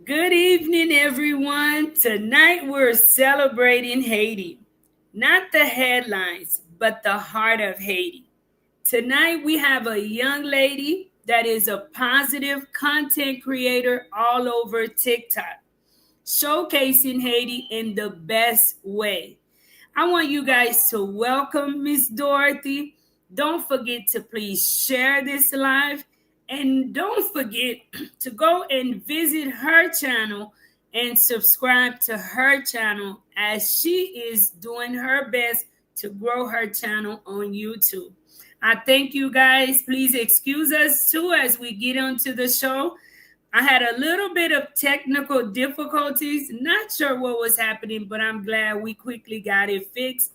Good evening, everyone. Tonight we're celebrating Haiti. Not the headlines, but the heart of Haiti. Tonight we have a young lady that is a positive content creator all over TikTok, showcasing Haiti in the best way. I want you guys to welcome Miss Dorothy. Don't forget to please share this live and don't forget to go and visit her channel and subscribe to her channel as she is doing her best to grow her channel on YouTube. I thank you guys. Please excuse us too as we get onto the show. I had a little bit of technical difficulties, not sure what was happening, but I'm glad we quickly got it fixed.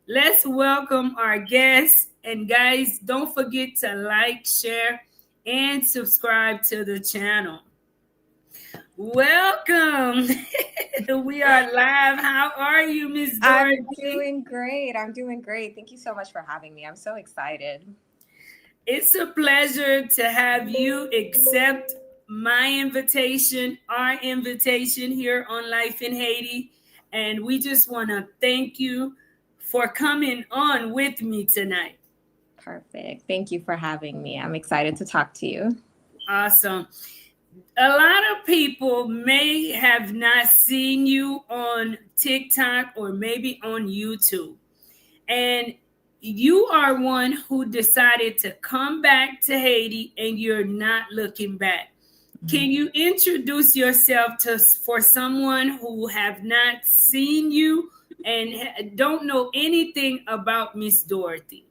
Let's welcome our guests. And guys, don't forget to like, share, and subscribe to the channel. Welcome. We are live. How are you, Miss I'm Dorothy? doing great. I'm doing great. Thank you so much for having me. I'm so excited. It's a pleasure to have you accept my invitation, our invitation here on Life in Haiti. And we just want to thank you for coming on with me tonight. Perfect. Thank you for having me. I'm excited to talk to you. Awesome. A lot of people may have not seen you on TikTok or maybe on YouTube. And you are one who decided to come back to Haiti and you're not looking back. Can you introduce yourself to for someone who have not seen you and don't know anything about Miss Dorothy?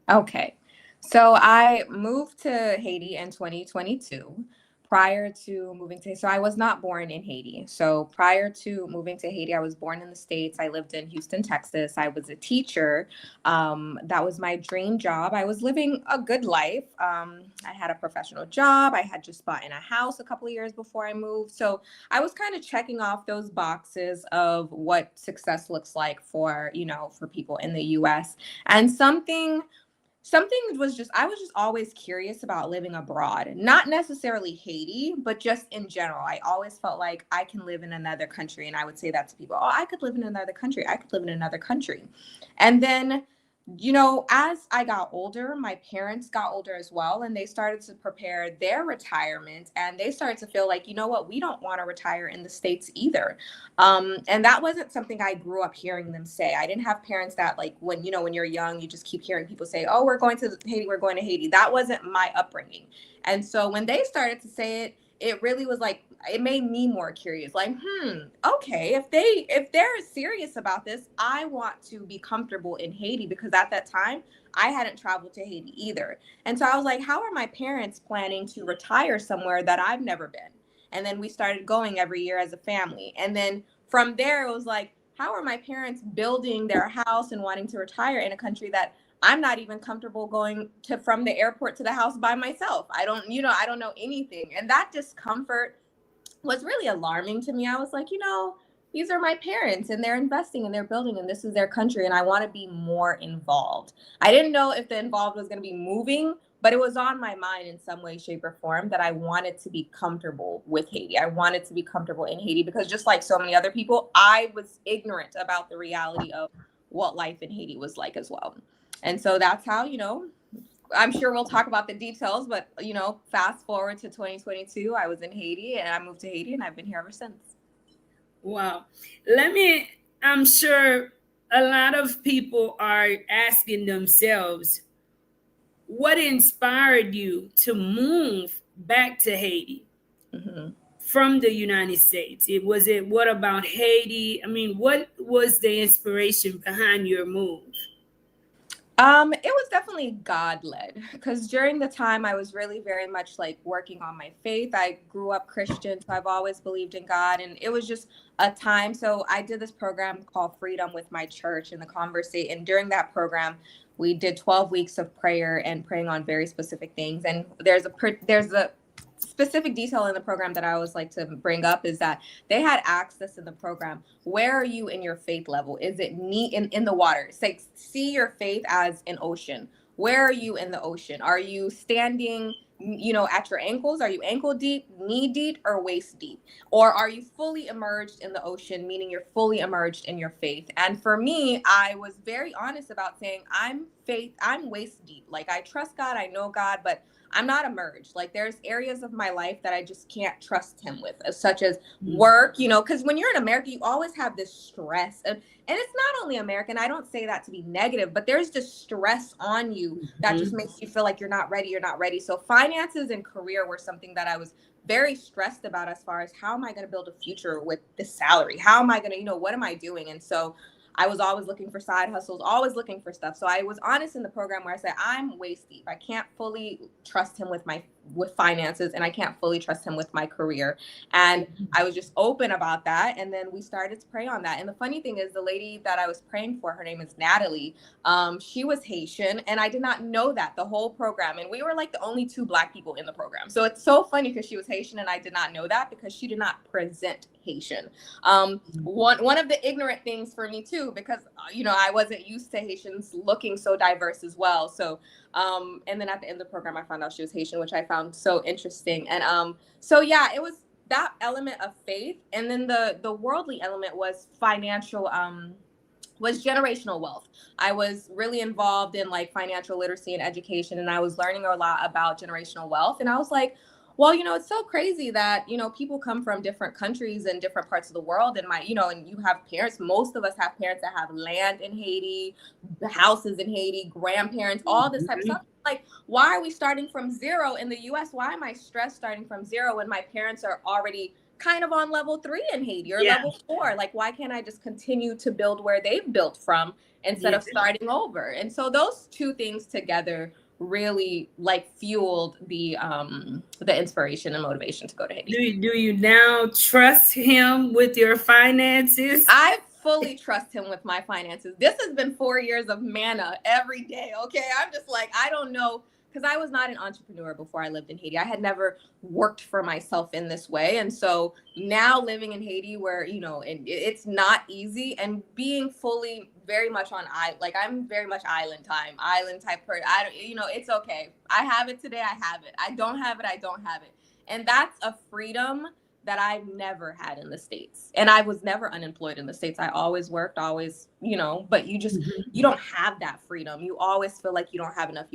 Okay. So I moved to Haiti in 2022. Prior to moving to, so I was not born in Haiti. So prior to moving to Haiti, I was born in the States. I lived in Houston, Texas. I was a teacher. That was my dream job. I was living a good life. I had a professional job. I had just bought in a house a couple of years before I moved. So I was kind of checking off those boxes of what success looks like for, for people in the US. And something was just I was just always curious about living abroad, not necessarily Haiti, but just in general. I always felt like I can live in another country, and I would say that to people. Oh, I could live in another country. I could live in another country. And then, as I got older, my parents got older as well, and they started to prepare their retirement, and they started to feel like, you know what, we don't want to retire in the States either. And that wasn't something I grew up hearing them say. I didn't have parents that, like, when you're young, you just keep hearing people say, oh, we're going to Haiti, we're going to Haiti. That wasn't my upbringing. And so when they started to say it, it really was like, it made me more curious, like, okay, if they're serious about this, I want to be comfortable in Haiti, because at that time I hadn't traveled to Haiti either. And so I was like, how are my parents planning to retire somewhere that I've never been? And then we started going every year as a family. And then from there, it was like, how are my parents building their house and wanting to retire in a country that I'm not even comfortable going to from the airport to the house by myself? I don't know anything. And that discomfort was really alarming to me. I was like, these are my parents and they're investing and they're building and this is their country, and I want to be more involved. I didn't know if the involved was going to be moving, but it was on my mind in some way, shape, or form that I wanted to be comfortable with Haiti. I wanted to be comfortable in Haiti because, just like so many other people, I was ignorant about the reality of what life in Haiti was like as well. And so that's how, I'm sure we'll talk about the details, but, fast forward to 2022, I was in Haiti and I moved to Haiti and I've been here ever since. Wow. I'm sure a lot of people are asking themselves, what inspired you to move back to Haiti from the United States? What about Haiti? I mean, what was the inspiration behind your move? It was definitely God led, because during the time I was really very much like working on my faith. I grew up Christian, so I've always believed in God, and it was just a time. So I did this program called Freedom with my church in the conversation, and during that program, we did 12 weeks of prayer and praying on very specific things. And there's a specific detail in the program that I always like to bring up, is that they had asked us in the program, where are you in your faith level? Is it neat in the water? It's like, see your faith as an ocean. Where are you in the ocean? Are you standing at your ankles? Are you ankle deep, knee deep, or waist deep? Or are you fully immersed in the ocean, meaning you're fully immersed in your faith? And for me, I was very honest about saying I'm waist deep. Like, I trust God, I know God, but I'm not emerged. Like, there's areas of my life that I just can't trust him with, such as work, because when you're in America, you always have this stress. And it's not only American. I don't say that to be negative, but there's this stress on you that just makes you feel like you're not ready. You're not ready. So finances and career were something that I was very stressed about, as far as how am I going to build a future with this salary? How am I going to, what am I doing? And so I was always looking for side hustles, always looking for stuff. So I was honest in the program where I said, I'm waist deep. I can't fully trust him with finances, and I can't fully trust him with my career. And I was just open about that. And then we started to pray on that. And the funny thing is, the lady that I was praying for, her name is Natalie. She was Haitian, and I did not know that the whole program. And we were like the only 2 Black people in the program. So it's so funny because she was Haitian and I did not know that, because she did not present Haitian. One of the ignorant things for me too, because I wasn't used to Haitians looking so diverse as well. So and then at the end of the program, I found out she was Haitian, which I found so interesting. And so yeah, it was that element of faith, and then the worldly element was financial, was generational wealth. I was really involved in like financial literacy and education, and I was learning a lot about generational wealth. And I was like, well, it's so crazy that, people come from different countries and different parts of the world. And and you have parents, most of us have parents that have land in Haiti, houses in Haiti, grandparents, all this type of stuff. Like, why are we starting from zero in the US? Why am I stressed starting from zero when my parents are already kind of on level 3 in Haiti, or level 4? Like, why can't I just continue to build where they've built from instead of starting over? And so those 2 things together really like fueled the inspiration and motivation to go to Haiti. Do you now trust him with your finances? I fully trust him with my finances. This has been 4 years of manna every day. Okay. I'm just like, I don't know, because I was not an entrepreneur before I lived in Haiti. I had never worked for myself in this way. And so now living in Haiti, where, it's not easy, and being fully very much I'm very much island type person. It's okay. I have it today. I have it. I don't have it. I don't have it. And that's a freedom that I've never had in the States. And I was never unemployed in the States. I always worked, but you don't have that freedom. You always feel like you don't have enough.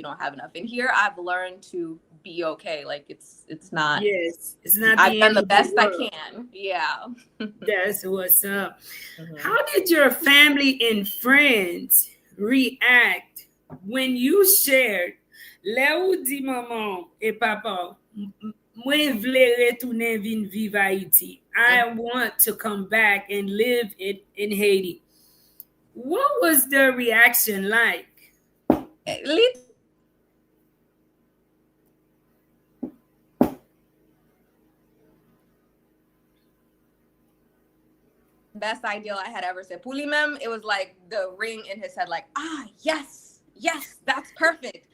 And here I've learned to be okay. Like, it's not. Yes, it's not. I've done the best I can. Yeah. That's what's up. How did your family and friends react when you shared, "Là où dit maman et papa, moi vle retourner vin vivre Haïti. I want to come back and live in Haiti." What was the reaction like? Best ideal I had ever said. Pulimem, it was like the ring in his head, like, yes, that's perfect.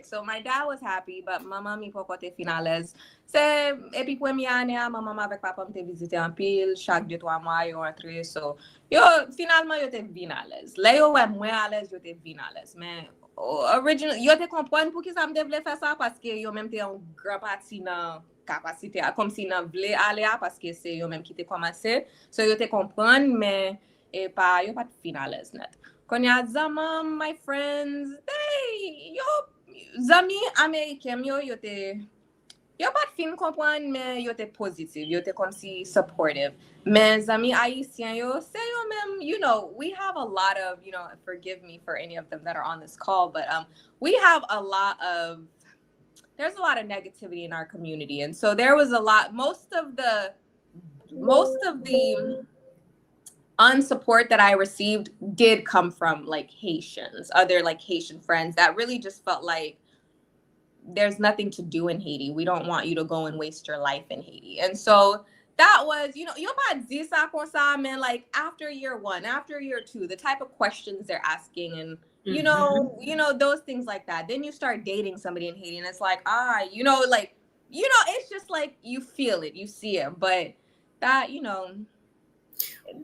So my dad was happy, but maman mi pou kote finales. Epi premi ane a, maman avek papa mte vizite an pil, chak 2-3 mwa yo entre, so finalman yo te vinales. Le yo we mwen ales, yo te vinales. Men, original, yo te kompwen pou ki sa mde vle fè sa, paske yo menm te yon gran pati nan kapasite a, kom si nan vle ale a, paske se yo menm ki te komase, so yo te kompwen, men yo pat finales net. Konya zaman, my friends, zami Amerikem yo pat fin kompwen, men yo te positive, yo te kon si supportive. Men zami Haitien yo, se yo mem, we have a lot of, forgive me for any of them that are on this call, but we have there's a lot of negativity in our community. And so there was most of the unsupport that I received did come from like Haitians, other like Haitian friends that really just felt like there's nothing to do in Haiti. We don't want you to go and waste your life in Haiti. And so that was, yo pa di sa kon sa, man, like after year 1, after year 2, the type of questions they're asking, and those things like that. Then you start dating somebody in Haiti and it's like, it's just like you feel it, you see it. But that,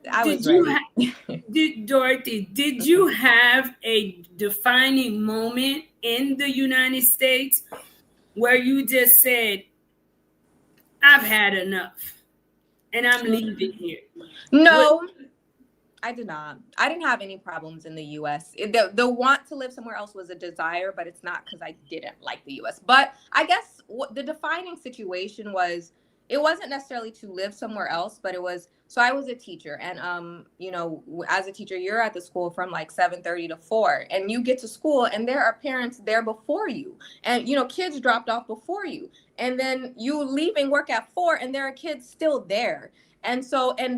I was ready. Dorothy, did you have a defining moment in the United States where you just said, I've had enough and I'm leaving here? What? No, I did not. I didn't have any problems in the US. The want to live somewhere else was a desire, but it's not because I didn't like the US. But I guess what the defining situation was, it wasn't necessarily to live somewhere else, but it was, so I was a teacher, and as a teacher you're at the school from like 7:30 to 4, and you get to school and there are parents there before you, and kids dropped off before you, and then you leaving work at 4 and there are kids still there. And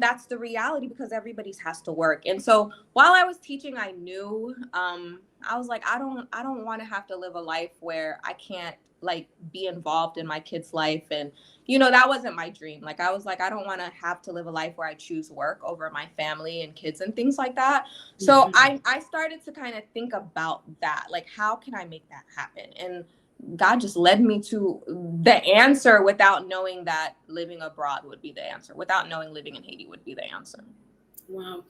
that's the reality because everybody's has to work. And so while I was teaching, I knew, I was like, I don't want to have to live a life where I can't like be involved in my kid's life. And that wasn't my dream. Like, I was like, I don't want to have to live a life where I choose work over my family and kids and things like that. So I started to kind of think about that, like, how can I make that happen? And God just led me to the answer without knowing that living abroad would be the answer, without knowing living in Haiti would be the answer. Wow.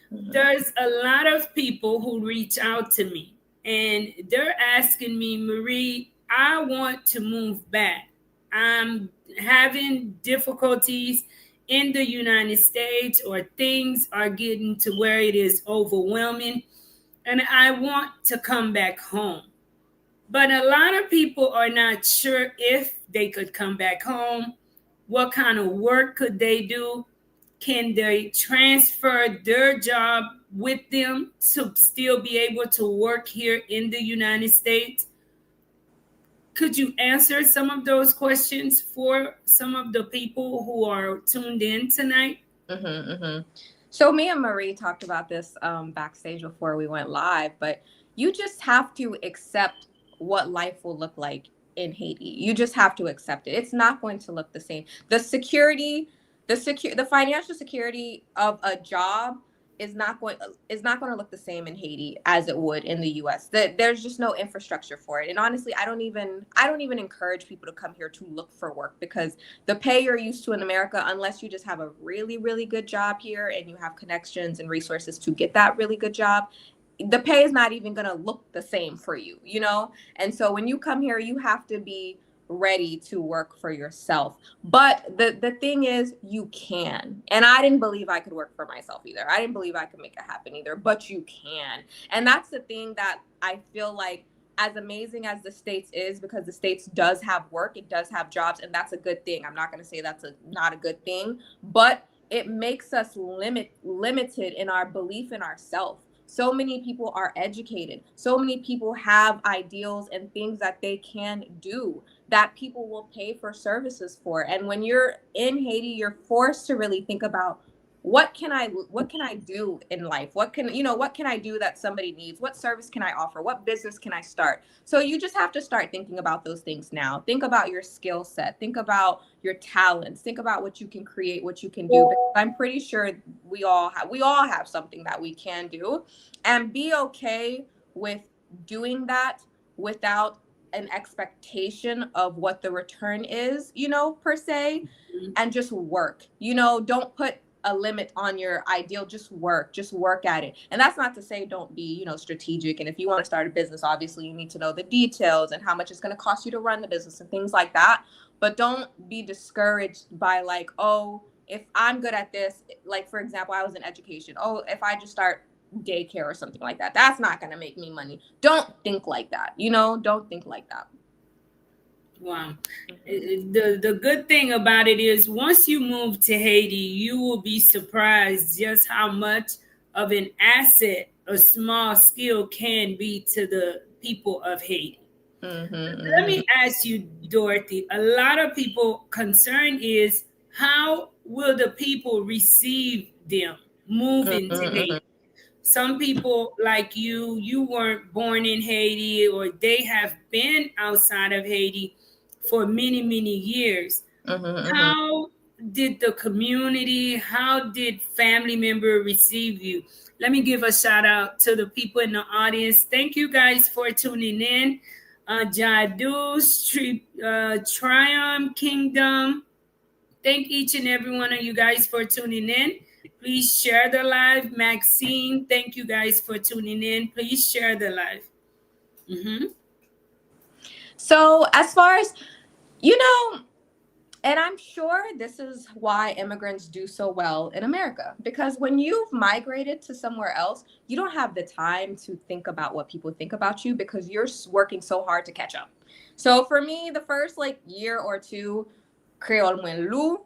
There's a lot of people who reach out to me and they're asking me, Marie, I want to move back. I'm having difficulties in the United States, or things are getting to where it is overwhelming, and I want to come back home. But a lot of people are not sure if they could come back home. What kind of work could they do? Can they transfer their job with them to still be able to work here in the United States? Could you answer some of those questions for some of the people who are tuned in tonight? So me and Marie talked about this backstage before we went live, but you just have to accept what life will look like in Haiti. You just have to accept it. It's not going to look the same. The financial security of a job is not going to look the same in Haiti as it would in the US. There's just no infrastructure for it. And honestly, I don't even encourage people to come here to look for work, because the pay you're used to in America, unless you just have a really, really good job here and you have connections and resources to get that really good job, the pay is not even going to look the same for you. And so when you come here, you have to be ready to work for yourself. But the thing is, you can. And I didn't believe I could work for myself either. I didn't believe I could make it happen either, but you can. And that's the thing that I feel like, as amazing as the States is, because the States does have work, it does have jobs, and that's a good thing. I'm not going to say that's not a good thing, but it makes us limited in our belief in ourselves. So many people are educated. So many people have ideals and things that they can do that people will pay for services for. And when you're in Haiti, you're forced to really think about, what can I do in life? What can I do that somebody needs? What service can I offer? What business can I start? So you just have to start thinking about those things now. Think about your skill set. Think about your talents. Think about what you can create, what you can do. Because I'm pretty sure we all have something that we can do, and be okay with doing that without an expectation of what the return is, per se, and just work. Don't put a limit on your ideal. Just work at it. And that's not to say don't be, strategic. And if you want to start a business, obviously you need to know the details and how much it's going to cost you to run the business and things like that. But don't be discouraged by, like, oh, if I'm good at this, like, for example, I was in education. Oh, if I just start daycare or something like that, that's not going to make me money. Don't think like that. Don't think like that. Wow. The good thing about it is, once you move to Haiti, you will be surprised just how much of an asset a small skill can be to the people of Haiti. Let me ask you, Dorothy, a lot of people concern is, how will the people receive them moving to Haiti? Some people like you weren't born in Haiti, or they have been outside of Haiti for many, many years. How did the community, how did family member receive you? Let me give a shout out to the people in the audience. Thank you guys for tuning in. Jadu, Triumph, Kingdom. Thank each and every one of you guys for tuning in. Please share the live. Maxine, thank you guys for tuning in. Please share the live. So as far as, you know, and I'm sure this is why immigrants do so well in America, because when you've migrated to somewhere else, you don't have the time to think about what people think about you because you're working so hard to catch up. So for me, the first like year or two, Creole mwen lou,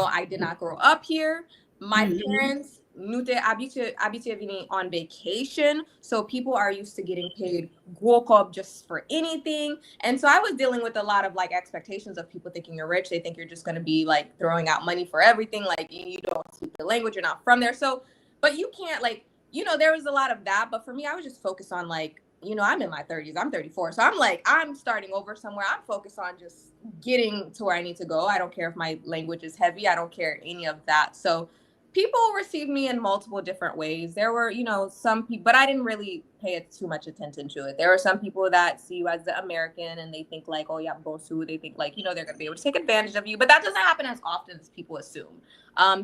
I did not grow up here. My Mm-hmm. parents nous te habitué vini on vacation, so people are used to getting paid woke up just for anything. And so I was dealing with a lot of like expectations of people thinking you're rich. They think you're just going to be like throwing out money for everything. Like you don't speak the language, you're not from there. So, but you can't like, there was a lot of that. But for me, I was just focused on like, I'm in my 30s, I'm 34. So I'm like, I'm starting over somewhere. I'm focused on just getting to where I need to go. I don't care if my language is heavy. I don't care any of that. So people received me in multiple different ways. There were, some people, but I didn't really pay it too much attention to it. There were some people that see you as the American and they think like, oh yeah, bosu. They think like, they're going to be able to take advantage of you, but that doesn't happen as often as people assume.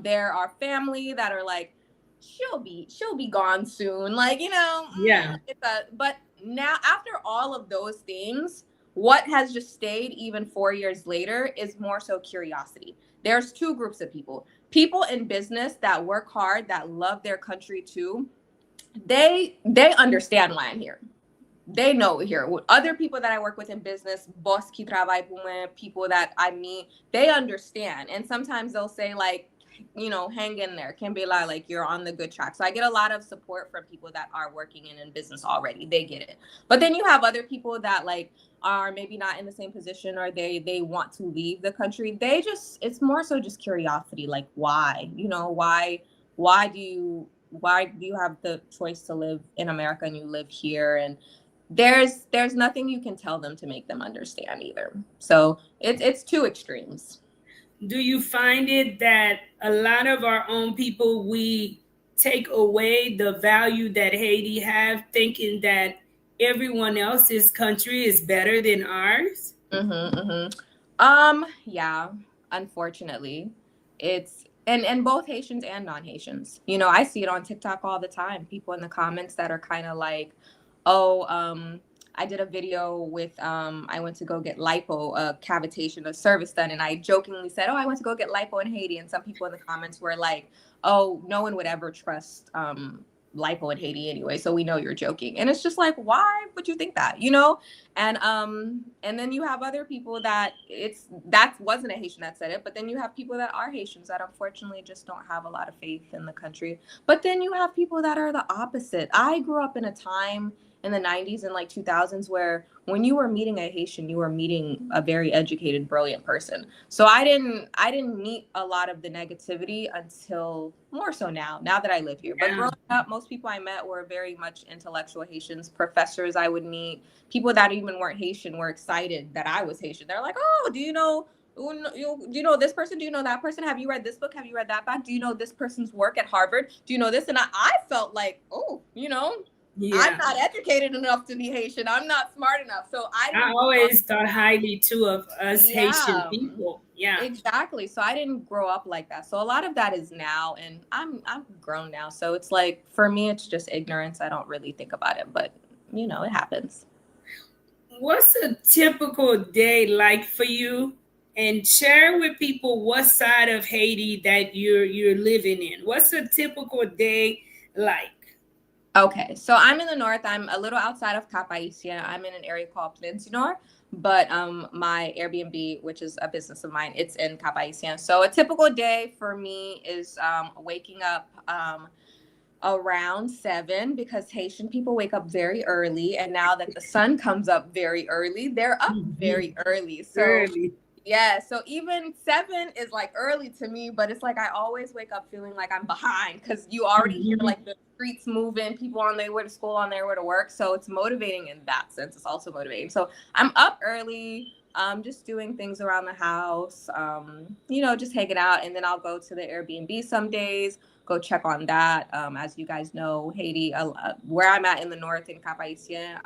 There are family that are like, she'll be gone soon. Like, Yeah. but now after all of those things, what has just stayed even 4 years later is more so curiosity. There's two groups of people in business that work hard, that love their country too. They understand why I'm here. They know here. Other people that I work with in business, boss qui travaille pour moi, people that I meet, they understand. And sometimes they'll say like, hang in there. Can be like you're on the good track. So I get a lot of support from people that are working in business already. They get it. But then you have other people that like are maybe not in the same position, or they want to leave the country. It's more so just curiosity. Like why? Why do you have the choice to live in America and you live here? And there's nothing you can tell them to make them understand either. So it's two extremes. Do you find it that a lot of our own people, we take away the value that Haiti have, thinking that everyone else's country is better than ours? Mm-hmm, mm-hmm. Yeah, unfortunately, and both Haitians and non-Haitians. I see it on TikTok all the time. People in the comments that are kind of like, oh, I did a video with I went to go get lipo, a cavitation, a service done, and I jokingly said, oh, I went to go get lipo in Haiti, and some people in the comments were like, oh, no one would ever trust lipo in Haiti anyway, so we know you're joking. And it's just like, why would you think that? And then you have other people that wasn't a Haitian that said it, but then you have people that are Haitians that unfortunately just don't have a lot of faith in the country. But then you have people that are the opposite. I grew up in a time in the 90s and like 2000s where when you were meeting a Haitian, you were meeting a very educated, brilliant person. So I didn't meet a lot of the negativity until more so now that I live here. But Yeah. growing up, most people I met were very much intellectual Haitians. Professors I would meet, people that even weren't Haitian were excited that I was Haitian. They're like, oh, do you know this person? Do you know that person? Have you read this book? Have you read that book? Do you know this person's work at Harvard? Do you know this? And I felt like, oh, I'm Yeah. not educated enough to be Haitian. I'm not smart enough. So I I didn't grow up. always thought highly too of us Haitian Yeah, people. Yeah. exactly. So I didn't grow up like that. So a lot of that is now, and I'm grown now. So it's like for me, it's just ignorance. I don't really think about it, but it happens. What's a typical day like for you? And share with people what side of Haiti that you're living in. What's a typical day like? Okay, so I'm in the north. I'm a little outside of Cap Haitien. I'm in an area called Plaine-du-Nord, but my Airbnb, which is a business of mine, it's in Cap Haitien. So a typical day for me is waking up around 7 because Haitian people wake up very early, and now that the sun comes up very early, they're up Mhm. very early. So Early. yeah, so even 7 is like early to me, but it's like I always wake up feeling like I'm behind because you already hear Mhm. like the streets moving, people on their way to school, on their way to work. So it's motivating in that sense. It's also motivating. So I'm up early, just doing things around the house, just hanging out. And then I'll go to the Airbnb some days, go check on that. As you guys know, Haiti, where I'm at in the north in Cap Haitien,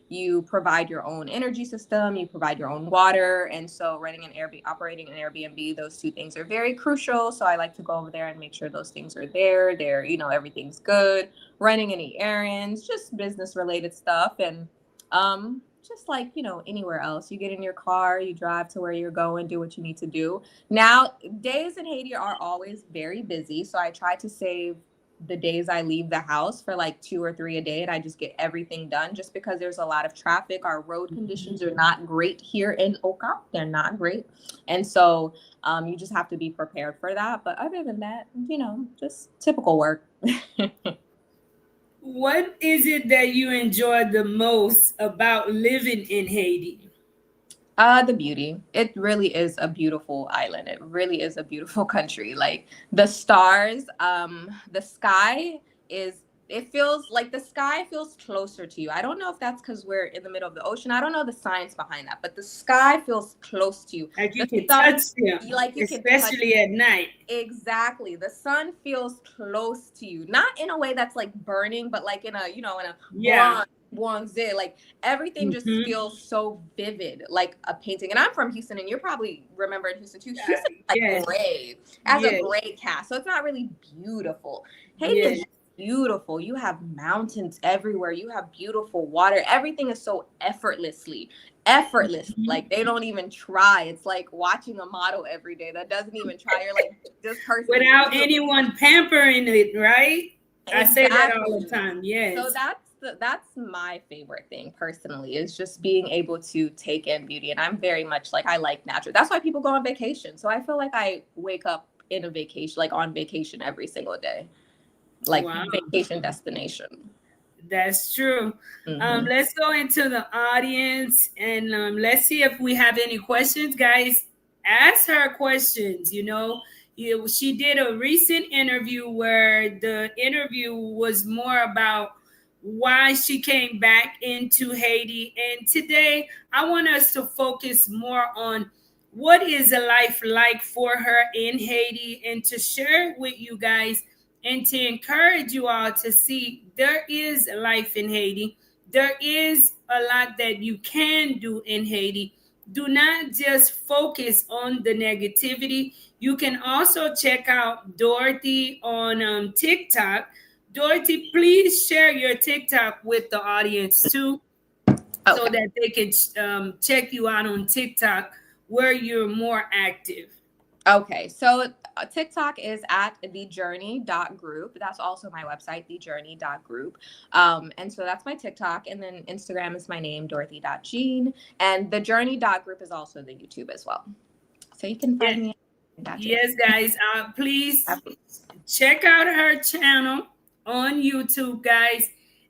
you provide your own energy system, you provide your own water. And so operating an Airbnb, those two things are very crucial. So I like to go over there and make sure those things are there. Everything's good, running any errands, just business related stuff. And just like, you know, anywhere else. You get in your car, you drive to where you're going, do what you need to do. Now, days in Haiti are always very busy. So I try to save the days I leave the house for like 2 or 3 a day, and I just get everything done just because there's a lot of traffic. Our road conditions are not great here in Oka. They're not great. And so you just have to be prepared for that. But other than that, you know, just typical work. What is it that you enjoy the most about living in Haiti? The beauty. It really is a beautiful island. It really is a beautiful country. Like the stars, the sky is, it feels like the sky feels closer to you. I don't know if that's because we're in the middle of the ocean. I don't know the science behind that, but the sky feels close to you. Like you The can touch sun, them, like you can touch. especially at night. Exactly. The sun feels close to you. Not in a way that's like burning, but like in a, you know, in a Yeah. bronze, like everything just Hmm. feels so vivid, like a painting. And I'm from Houston, and you're probably remember in Houston too. Houston is like Yes. gray, as a Yes. gray cast. So it's not really beautiful. Haiti is Yes. just beautiful. You have mountains everywhere. You have beautiful water. Everything is so effortless. Mhm. Like they don't even try. It's like watching a model every day that doesn't even try. You're like, this person is Without beautiful. anyone pampering it, right? I say that all the Exactly. time. So Yes. that's my favorite thing personally, is just being able to take in beauty. And I'm very much like, I like nature. That's why people go on vacation. So I feel like I wake up in a vacation, like on vacation every single day, like Wow. vacation destination. That's true. Hmm. Let's go into the audience and let's see if we have any questions, guys. Ask her questions. She did a recent interview where the interview was more about why she came back into Haiti. And today, I want us to focus more on what is a life like for her in Haiti and to share it with you guys and to encourage you all to see there is life in Haiti. There is a lot that you can do in Haiti. Do not just focus on the negativity. You can also check out Dorothy on TikTok. Dorothy, please share your TikTok with the audience too, so Okay. that they can check you out on TikTok where you're more active. Okay, so TikTok is at thejourney.group. That's also my website, thejourney.group. And so that's my TikTok. And then Instagram is my name, Dorothy.Jean. And thejourney.group is also the YouTube as well. So you can Yeah. find me on that too. Yes, guys. Please check out her channel on YouTube, guys,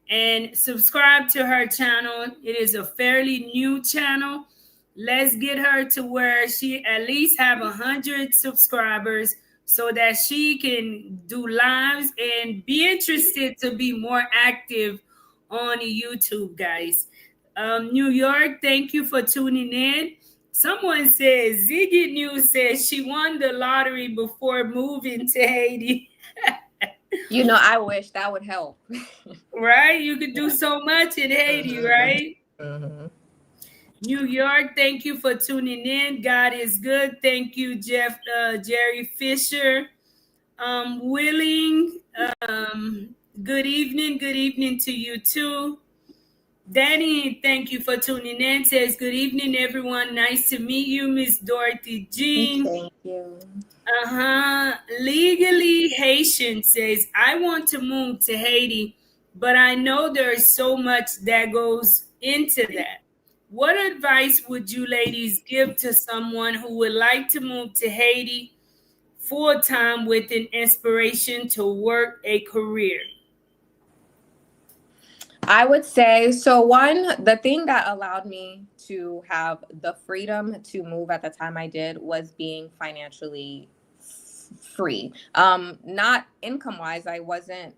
and subscribe to her channel. It is a fairly new channel. Let's get her to where she at least have 100 subscribers so that she can do lives and be interested to be more active on YouTube, guys. New York, thank you for tuning in. Someone says Ziggy News says she won the lottery before moving to Haiti. You know, I wish that would help. Right? You could do Yeah. so much in Haiti, Mhm. right? Mhm. New York, thank you for tuning in. God is good. Thank you, Jerry Fisher. Willing, good evening to you too. Danny, thank you for tuning in. Says good evening, everyone. Nice to meet you, Miss Dorothy Jean. Thank you. Uh-huh. Legally Haitian says, I want to move to Haiti, but I know there is so much that goes into that. What advice would you ladies give to someone who would like to move to Haiti full time with an inspiration to work a career? I would say so. One, the thing that allowed me to have the freedom to move at the time I did was being financially free. Not income wise, I wasn't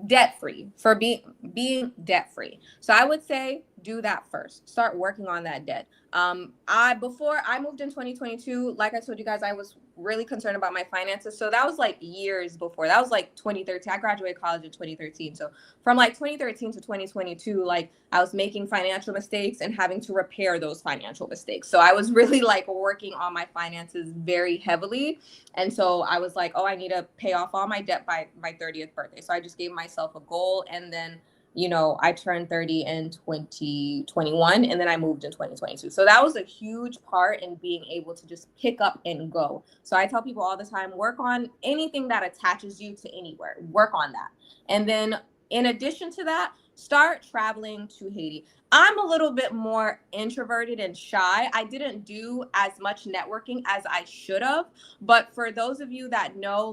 debt free. For being debt free, so I would say do that first. Start working on that debt. I Before I moved in 2022, like I told you guys, I was really concerned about my finances. So that was like years before. That was like 2013. I graduated college in 2013. So from like 2013 to 2022, like I was making financial mistakes and having to repair those financial mistakes. So I was really like working on my finances very heavily. And so I was like, oh, I need to pay off all my debt by my 30th birthday. So I just gave myself a goal. And then I turned 30 in 2021, and then I moved in 2022. So that was a huge part in being able to just pick up and go. So I tell people all the time, work on anything that attaches you to anywhere, work on that. And then in addition to that, start traveling to Haiti. I'm a little bit more introverted and shy. I didn't do as much networking as I should have. But for those of you that know,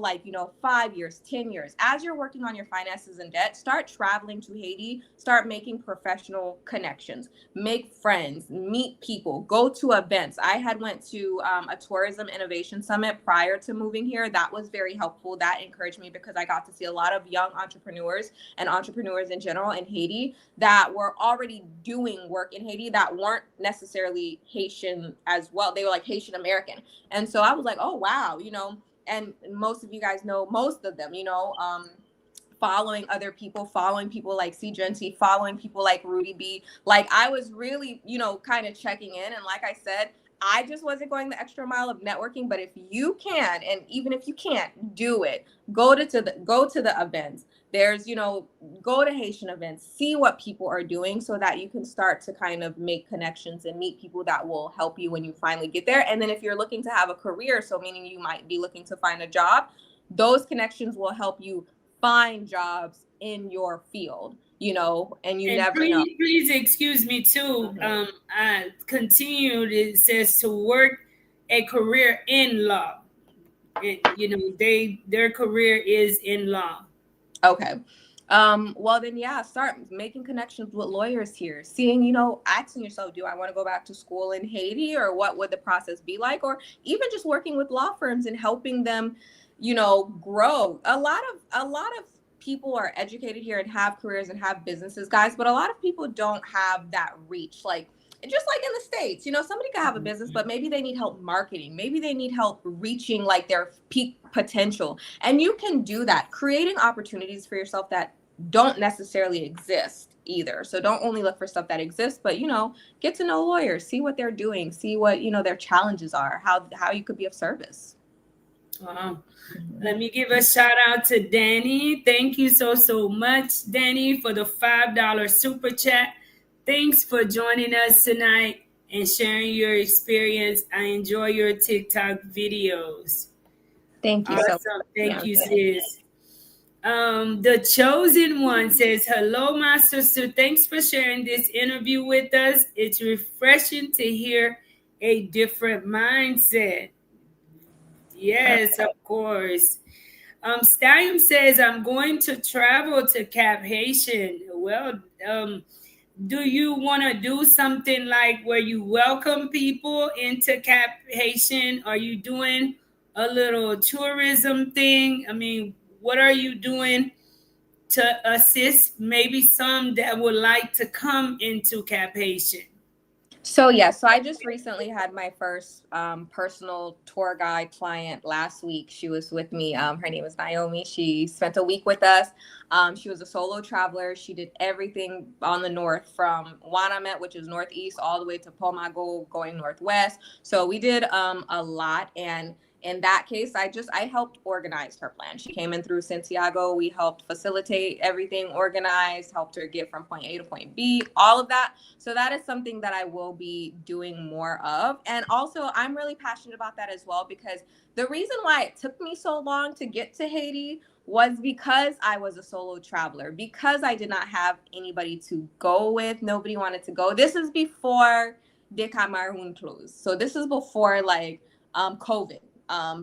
5 years, 10 years, as you're working on your finances and debt, start traveling to Haiti, start making professional connections, make friends, meet people, go to events. I had went to a tourism innovation summit prior to moving here. That was very helpful. That encouraged me because I got to see a lot of young entrepreneurs and entrepreneurs in general in Haiti that were already doing work in Haiti that weren't necessarily Haitian as well. They were like Haitian American. And so I was like, oh, wow, and most of you guys know most of them, following other people, following people like C. Genty, following people like Rudy B. Like I was really, kind of checking in. And like I said, I just wasn't going the extra mile of networking. But if you can, and even if you can't, do it. Go to the events. There's, go to Haitian events, see what people are doing so that you can start to kind of make connections and meet people that will help you when you finally get there. And then if you're looking to have a career, so meaning you might be looking to find a job, those connections will help you find jobs in your field, and you And never know. please excuse me too. Mhm. I continued. It says to work a career in law. Their career is in law. Okay. Well then, yeah, start making connections with lawyers here, seeing, asking yourself, do I want to go back to school in Haiti, or what would the process be like? Or even just working with law firms and helping them, grow. A lot of people are educated here and have careers and have businesses, guys, but a lot of people don't have that reach. Like, just like in the States, somebody could have a business, but maybe they need help marketing. Maybe they need help reaching like their peak potential. And you can do that, creating opportunities for yourself that don't necessarily exist either. So don't only look for stuff that exists, but get to know lawyers, see what they're doing, see what their challenges are, how you could be of service. Wow. Let me give a shout out to Danny. Thank you so much, Danny, for the $5 super chat. Thanks for joining us tonight and sharing your experience. I enjoy your TikTok videos. Thank you so much, Awesome. Thank you, Beyonce. sis. The chosen one says, hello, my sister. Thanks for sharing this interview with us. It's refreshing to hear a different mindset. Yes, of course. Stallion says, I'm going to travel to Cap Haitian. Well, do you want to do something like where you welcome people into Cap Haitian? Are you doing a little tourism thing? I mean, what are you doing to assist maybe some that would like to come into Cap Haitian? So yeah, so I just recently had my first personal tour guide client last week. She was with me. Her name is Naomi. She spent a week with us. She was a solo traveler. She did everything on the north, from Wanamet, which is northeast, all the way to Pomago, going northwest. So we did a lot. And in that case, I helped organize her plan. She came in through Santiago. We helped facilitate everything, organized, helped her get from point A to point B, all of that. So that is something that I will be doing more of. And also, I'm really passionate about that as well, because the reason why it took me so long to get to Haiti was because I was a solo traveler, because I did not have anybody to go with. Nobody wanted to go. This is before De Camarun closed. So this is before COVID,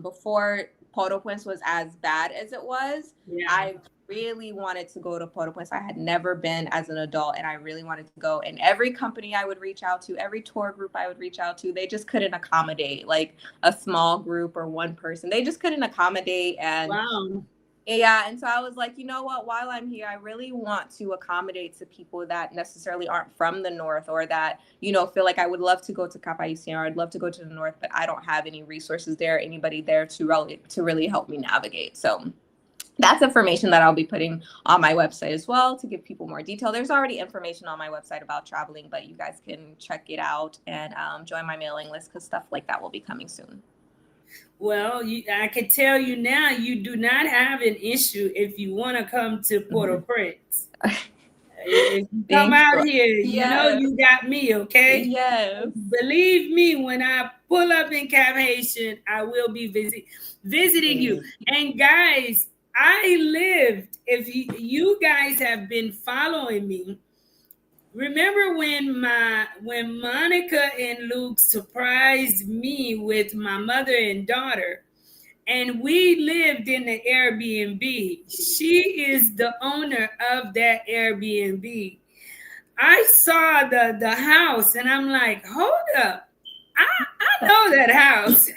before Port-au-Prince was as bad as it was. Yeah. I really wanted to go to Port-au-Prince. I had never been as an adult, and I really wanted to go. And every company I would reach out to, every tour group I would reach out to, they just couldn't accommodate like a small group or one person. They just couldn't accommodate. And Wow. yeah, and so I was like, you know what, while I'm here, I really want to accommodate to people that necessarily aren't from the north, or that, feel like I would love to go to Cap Haitien, or I'd love to go to the north, but I don't have any resources there, anybody there to really help me navigate. So that's information that I'll be putting on my website as well, to give people more detail. There's already information on my website about traveling, but you guys can check it out and join my mailing list, because stuff like that will be coming soon. Well, I can tell you now, you do not have an issue if you want to come to Port-au-Prince. If you come Thank out you. here, you know Yes. you got me, okay? Yes. Believe me, when I pull up in Cap Haitian, I will be visiting you. Please. And guys, I lived, if you guys have been following me, remember when Monica and Luke surprised me with my mother and daughter, and we lived in the Airbnb. She is the owner of that Airbnb. I saw the house and I'm like, hold up. I know that house.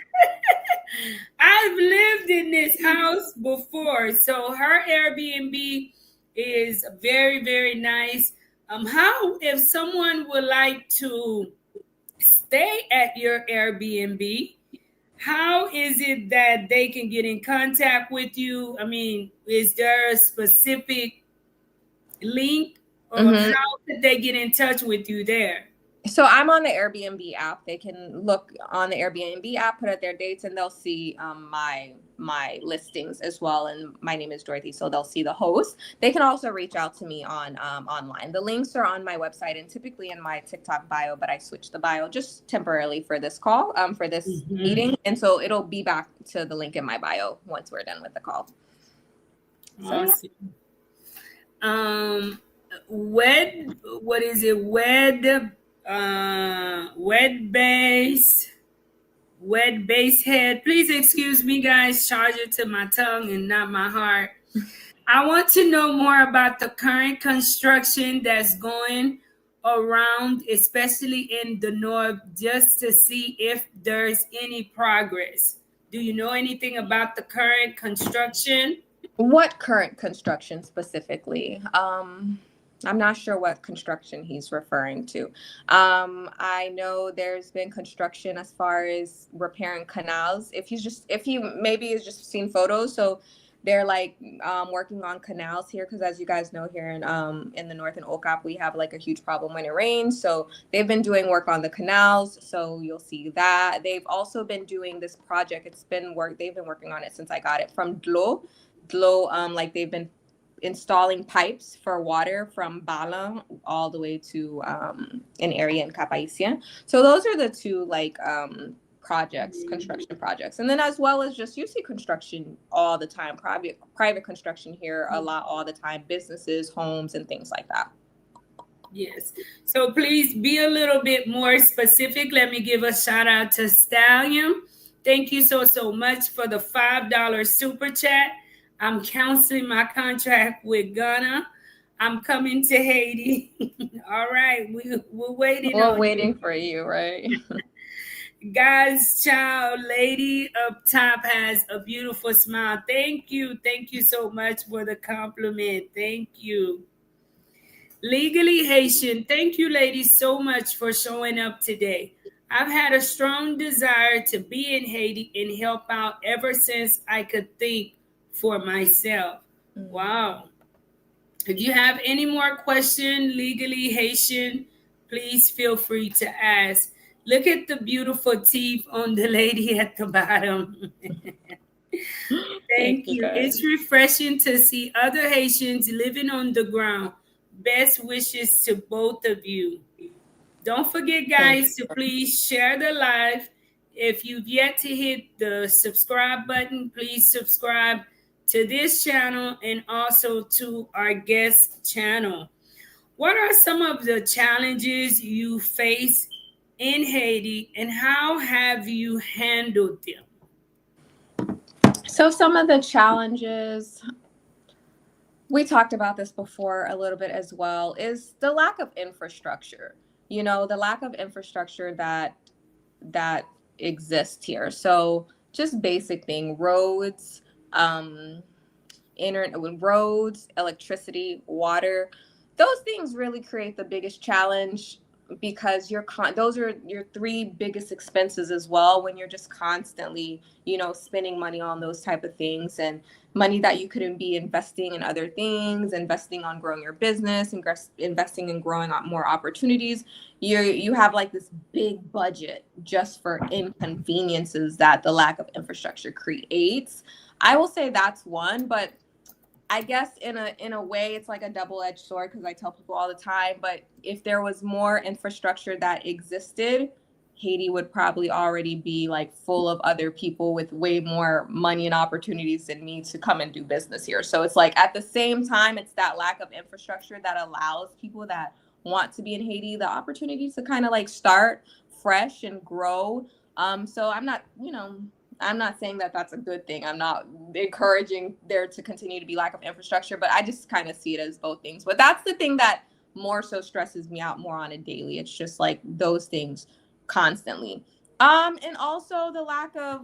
I've lived in this house before. So her Airbnb is very, very nice. How if someone would like to stay at your Airbnb, how is it that they can get in contact with you? I mean, is there a specific link or Hmm. how could they get in touch with you there? So I'm on the Airbnb app. They can look on the Airbnb app, put out their dates, and they'll see my listings as well. And my name is Dorothy, so they'll see the host. They can also reach out to me on online. The links are on my website and typically in my TikTok bio, but I switched the bio just temporarily for this call, for this Mhm. meeting, and so it'll be back to the link in my bio once we're done with the call. So yeah. Awesome. Wed, what is it? Wed base head. Please excuse me, guys. Charge it to my tongue and not my heart. I want to know more about the current construction that's going around, especially in the north, just to see if there's any progress. Do you know anything about the current construction? What current construction specifically? I'm not sure what construction he's referring to. I know there's been construction as far as repairing canals. If he maybe has just seen photos, so they're like working on canals here because as you guys know here in the north in Okap we have like a huge problem when it rains. So they've been doing work on the canals. So you'll see that they've also been doing this project. It's been work. They've been working on it since I got it from Dlo, like they've been installing pipes for water from Bala all the way to an area in Capaisia. So those are the two like projects, construction projects. And then as well as just you see construction all the time, private construction here a lot all the time, businesses, homes and things like that. Yes. So please be a little bit more specific. Let me give a shout out to Stallion. Thank you so much for the $5 super chat. I'm canceling my contract with Ghana. I'm coming to Haiti. All right, we're waiting We're on waiting you. for you, right? Guys, child, lady up top has a beautiful smile. Thank you. Thank you so much for the compliment. Thank you. Legally Haitian, thank you, ladies, so much for showing up today. I've had a strong desire to be in Haiti and help out ever since I could think for myself. Wow. If you have any more questions, Legally Haitian, please feel free to ask. Look at the beautiful teeth on the lady at the bottom. Thank Thank you you. guys. It's refreshing to see other Haitians living on the ground. Best wishes to both of you. Don't forget, Thank guys, to please share the live. If you've yet to hit the subscribe button, please subscribe to this channel and also to our guest channel. What are some of the challenges you face in Haiti and how have you handled them? So some of the challenges we talked about this before a little bit as well is the lack of infrastructure, the lack of infrastructure that exists here. So just basic thing, um roads, electricity, water, those things really create the biggest challenge because those are your three biggest expenses as well when you're just constantly, spending money on those type of things and money that you couldn't be investing in other things, investing on growing your business and investing in growing out more opportunities. You have like this big budget just for inconveniences that the lack of infrastructure creates. I will say that's one, but I guess in a way it's like a double-edged sword, because I tell people all the time, but if there was more infrastructure that existed, Haiti would probably already be like full of other people with way more money and opportunities than me to come and do business here. So it's like at the same time, it's that lack of infrastructure that allows people that want to be in Haiti the opportunity to kind of like start fresh and grow. So I'm not, I'm not saying that that's a good thing. I'm not encouraging there to continue to be lack of infrastructure, but I just kind of see it as both things. But that's the thing that more so stresses me out more on a daily. It's just like those things constantly. And also the lack of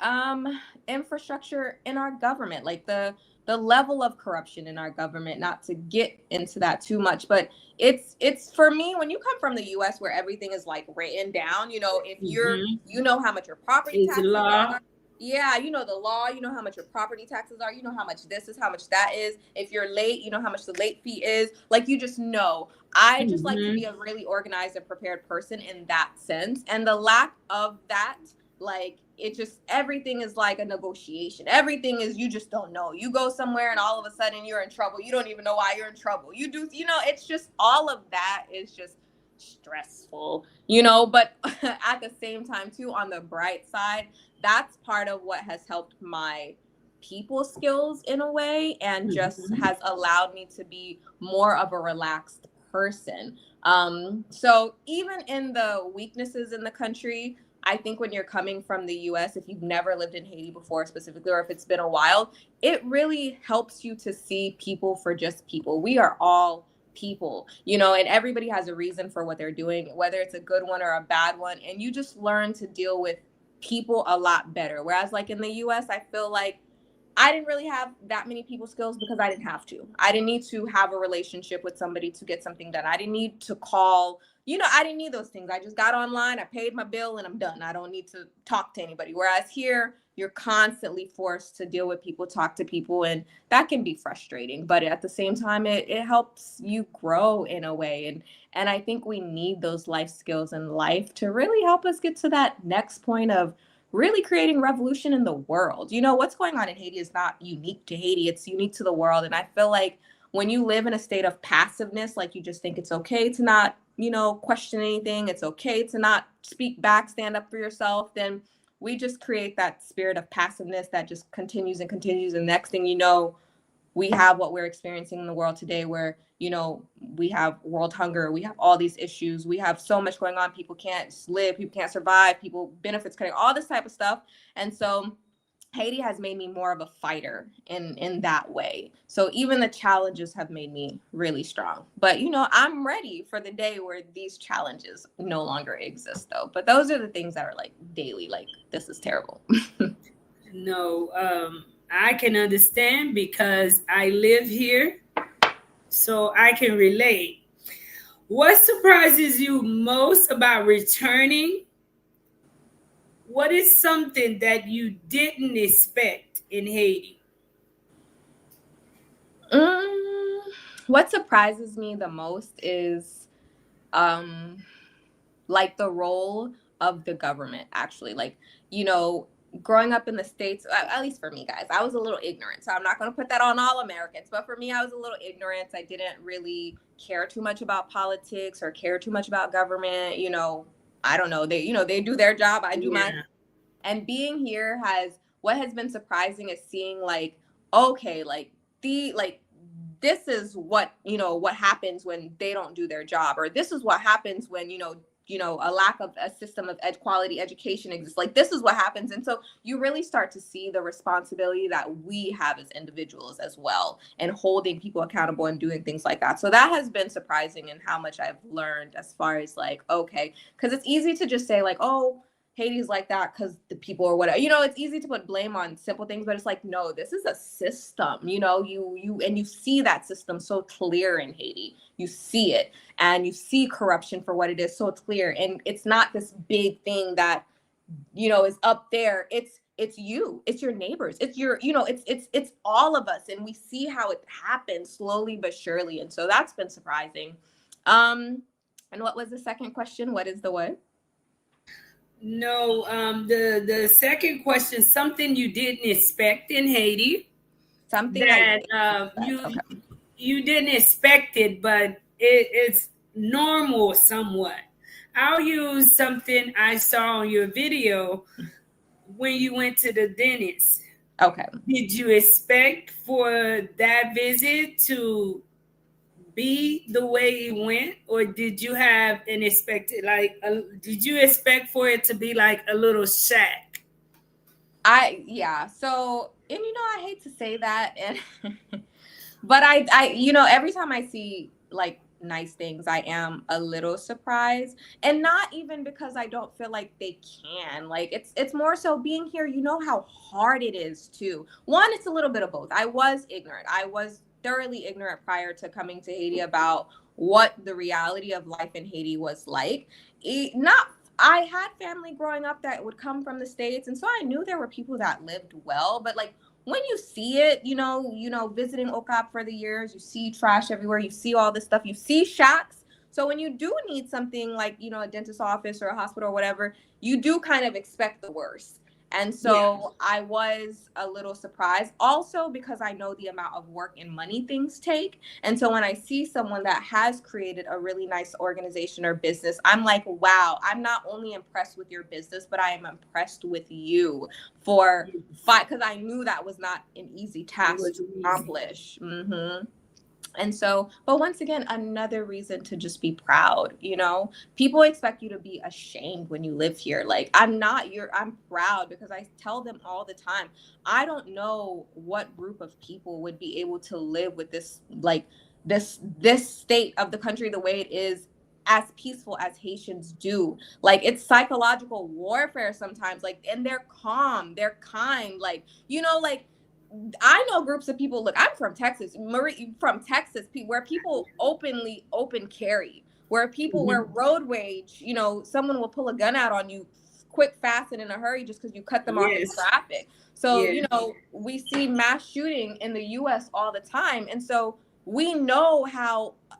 um infrastructure in our government, like the level of corruption in our government, not to get into that too much, but it's for me, when you come from the US where everything is like written down, if you're, Mm-hmm. how much your property It's taxes law. are. Yeah, the law, how much your property taxes are, how much this is, how much that is. If you're late, how much the late fee is. Like, you just know. I just like to be Mm-hmm. a really organized and prepared person in that sense. And the lack of that, like, it just, everything is like a negotiation. Everything is, you just don't know. You go somewhere and all of a sudden you're in trouble. You don't even know why you're in trouble. You do, it's just, all of that is just stressful, but at the same time too, on the bright side, that's part of what has helped my people skills in a way, and just Mm-hmm. has allowed me to be more of a relaxed person. So even in the weaknesses in the country, I think when you're coming from the US, if you've never lived in Haiti before specifically, or if it's been a while, it really helps you to see people for just people. We are all people, and everybody has a reason for what they're doing, whether it's a good one or a bad one. And you just learn to deal with people a lot better. Whereas, like, in the US, I feel like I didn't really have that many people skills because I didn't have to. I didn't need to have a relationship with somebody to get something done. I didn't need to call, I didn't need those things. I just got online, I paid my bill, and I'm done. I don't need to talk to anybody. Whereas here, you're constantly forced to deal with people, talk to people, and that can be frustrating. But at the same time, it helps you grow in a way. And I think we need those life skills in life to really help us get to that next point of really creating revolution in the world. What's going on in Haiti is not unique to Haiti, it's unique to the world. And I feel like when you live in a state of passiveness, like, you just think it's okay to not, question anything, it's okay to not speak back, stand up for yourself, then we just create that spirit of passiveness that just continues and continues. And next thing you know, we have what we're experiencing in the world today, where we have world hunger, we have all these issues, we have so much going on, people can't live, people can't survive, people benefits cutting, all this type of stuff. And so Haiti has made me more of a fighter in that way. So even the challenges have made me really strong. But I'm ready for the day where these challenges no longer exist, though. But those are the things that are like daily, like, this is terrible. No, I can understand because I live here, so I can relate. What surprises you most about returning? What is something that you didn't expect in Haiti? Mm, what surprises me the most is um like the role of the government, actually. Like, you know growing up in the States, at least for me, guys, I was a little ignorant, so I'm not going to put that on all Americans, but for me, I was a little ignorant. I didn't really care too much about politics or care too much about government. I don't know, they do their job, I do mine. Yeah. And being here, has what has been surprising is seeing, like, okay, like, the like this is what happens when they don't do their job, or this is what happens when a lack of a system of quality education exists. Like, this is what happens. And so you really start to see the responsibility that we have as individuals as well, and holding people accountable and doing things like that. So that has been surprising, in how much I've learned, as far as, like, okay, because it's easy to just say, like, oh, Haiti's like that because the people or whatever. It's easy to put blame on simple things, but it's like, no, this is a system. You see that system so clear in Haiti. You see it, and you see corruption for what it is, so clear. And it's not this big thing that is up there. It's you, it's your neighbors, it's your, it's all of us, and we see how it happens slowly but surely. And so that's been surprising. And what was the second question? What is the what? No, the second question, something you didn't expect in Haiti. Something that you that didn't expect. you Okay. you didn't expect it, but it's normal somewhat. I'll use something I saw on your video when you went to the dentist. Okay. Did you expect for that visit to be the way it went, or did you have an expected did you expect for it to be like a little shack? Yeah. So, and I hate to say that, and but I every time I see like nice things, I am a little surprised, and not even because I don't feel like they can. Like it's more so being here. You know how hard it is too. One, it's a little bit of both. I was ignorant. I was thoroughly ignorant prior to coming to Haiti about what the reality of life in Haiti was like. Not I had family growing up that would come from the States, and so I knew there were people that lived well, but like when you see it, visiting OCAP for the years, you see trash everywhere, you see all this stuff, you see shacks. So when you do need something like, a dentist office or a hospital or whatever, you do kind of expect the worst. And Yeah, so I was a little surprised also because I know the amount of work and money things take. And so when I see someone that has created a really nice organization or business, I'm like, wow, I'm not only impressed with your business, but I am impressed with you for fight, because I knew that was not an easy it task was to easy. accomplish. And so, but once again, another reason to just be proud. People expect you to be ashamed when you live here. Like, I'm proud because I tell them all the time, I don't know what group of people would be able to live with this, like, this state of the country the way it is, as peaceful as Haitians do. Like, it's psychological warfare sometimes, like, and they're calm, they're kind, like I know groups of people. Look, I'm from Texas, Marie, from Texas, where people open carry, where Mhm. road rage, someone will pull a gun out on you quick, fast, and in a hurry just because you cut them off in Yes, traffic. So, yes. we see mass shooting in the U.S. all the time. And so we know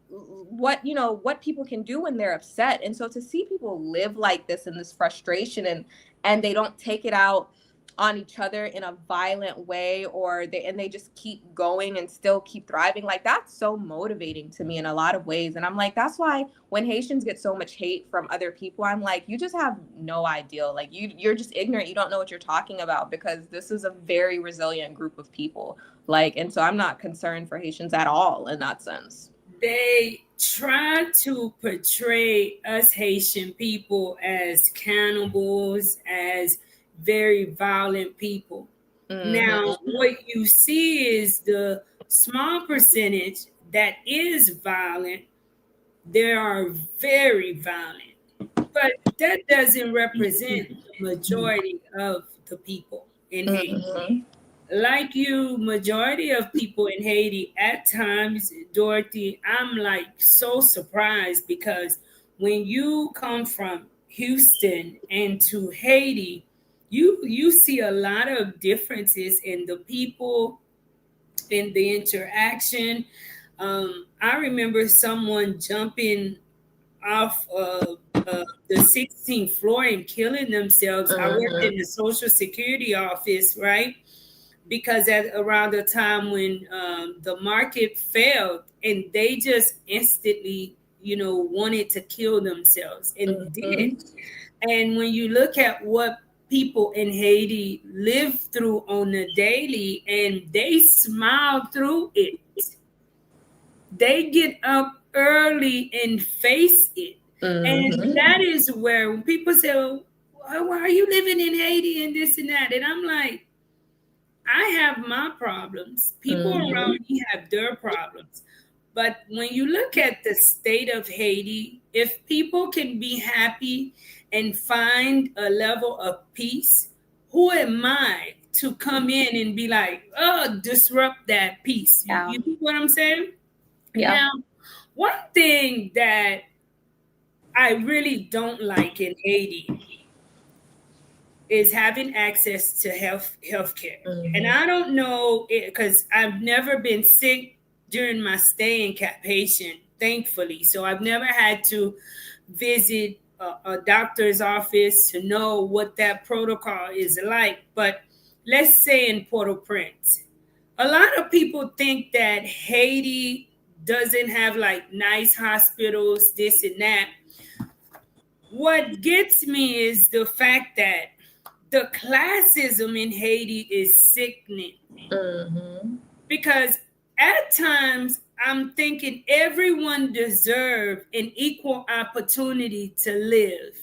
what people can do when they're upset. And so to see people live like this in this frustration, and they don't take it out on each other in a violent way, or they just keep going and still keep thriving, like that's so motivating to me in a lot of ways. And I'm like, that's why when Haitians get so much hate from other people, I'm like, you just have no idea. Like you're just ignorant, you don't know what you're talking about, because this is a very resilient group of people. Like, and so I'm not concerned for Haitians at all in that sense. They try to portray us Haitian people as cannibals, as very violent people. Now, Mm-hmm. what you see is the small percentage that is violent. They are very violent, but that doesn't represent the majority of the people in Haiti. Mm-hmm. Like you, majority of people in Haiti, at times, Dorothy, I'm like so surprised because when you come from Houston and to Haiti, you see a lot of differences in the people, in the interaction. I remember someone jumping off of the 16th floor and killing themselves. I worked Mm-hmm. in the Social Security office, right? Because at around the time when the market failed, and they just instantly, wanted to kill themselves and did. Mm-hmm. And when you look at what people in Haiti live through on a daily, and they smile through it, they get up early and face it. And Mm-hmm. that is where when people say, well, why are you living in Haiti and this and that? And I'm like, I have my problems. People Mm-hmm. around me have their problems. But when you look at the state of Haiti, if people can be happy and find a level of peace, who am I to come in and be like, oh, disrupt that peace? You, Yeah. you know what I'm saying? Yeah. Now, one thing that I really don't like in Haiti is having access to healthcare. And Mm-hmm. I don't know because I've never been sick during my stay in Cap Haitian, thankfully. So I've never had to visit a doctor's office to know what that protocol is like. But let's say in Port-au-Prince, A lot of people think that Haiti doesn't have like nice hospitals, this and that. What gets me is the fact that the classism in Haiti is sickening, Mm-hmm. because at times I'm thinking everyone deserves an equal opportunity to live.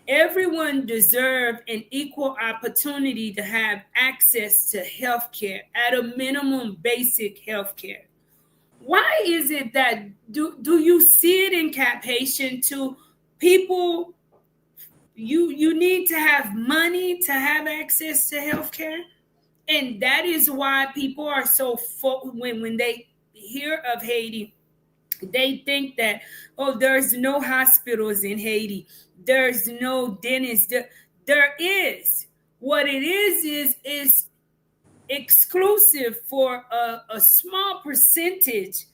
Everyone deserves an equal opportunity to have access to health care, at a minimum basic health care. Why is it that do you see it in Cap Haitian too? People, you need to have money to have access to health care, and that is why people are so when they hear of Haiti, they think that, oh, there's no hospitals in Haiti, there's no dentist. There is. What it is exclusive for a small percentage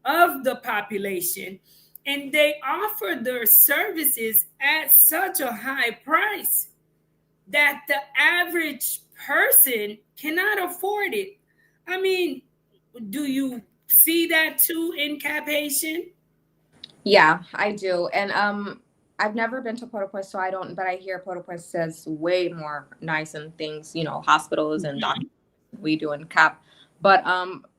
of the population, and they offer their services at such a high price that the average person cannot afford it. I mean, do you see that too in Cap Haitian? Yeah, I do. And I've never been to Port-au-Prince, so I don't, but I hear Port-au-Prince says way more nice and things, hospitals and doctors we do in Cap. But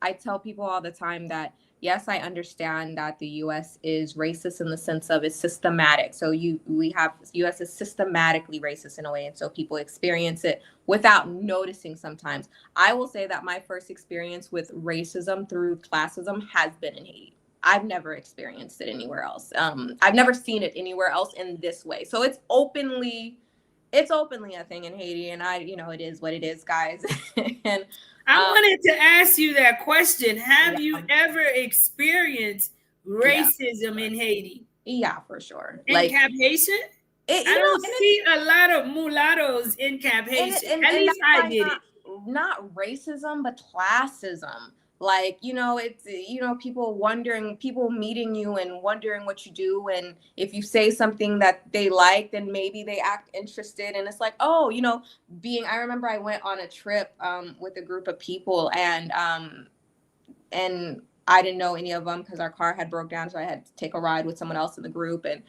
I tell people all the time that yes, I understand that the US is racist in the sense of it's systematic. So we have US is systematically racist in a way, and so people experience it without noticing sometimes. I will say that my first experience with racism through classism has been in Haiti. I've never experienced it anywhere else. I've never seen it anywhere else in this way. So it's openly a thing in Haiti, and it is what it is, guys. And I um, wanted to ask you that question. Have you yeah, ever experienced yeah, racism in Haiti? yeah, for sure. In Like Cap Haitian? it, I you don't know, see a lot of mulattoes in Cap Haitian. At and least that's I why did it. not racism but classism. Like, it's people meeting you and wondering what you do, and if you say something that they like, then maybe they act interested, and it's like, oh, being I remember I went on a trip with a group of people, and I didn't know any of them because our car had broke down, so I had to take a ride with someone else in the group. And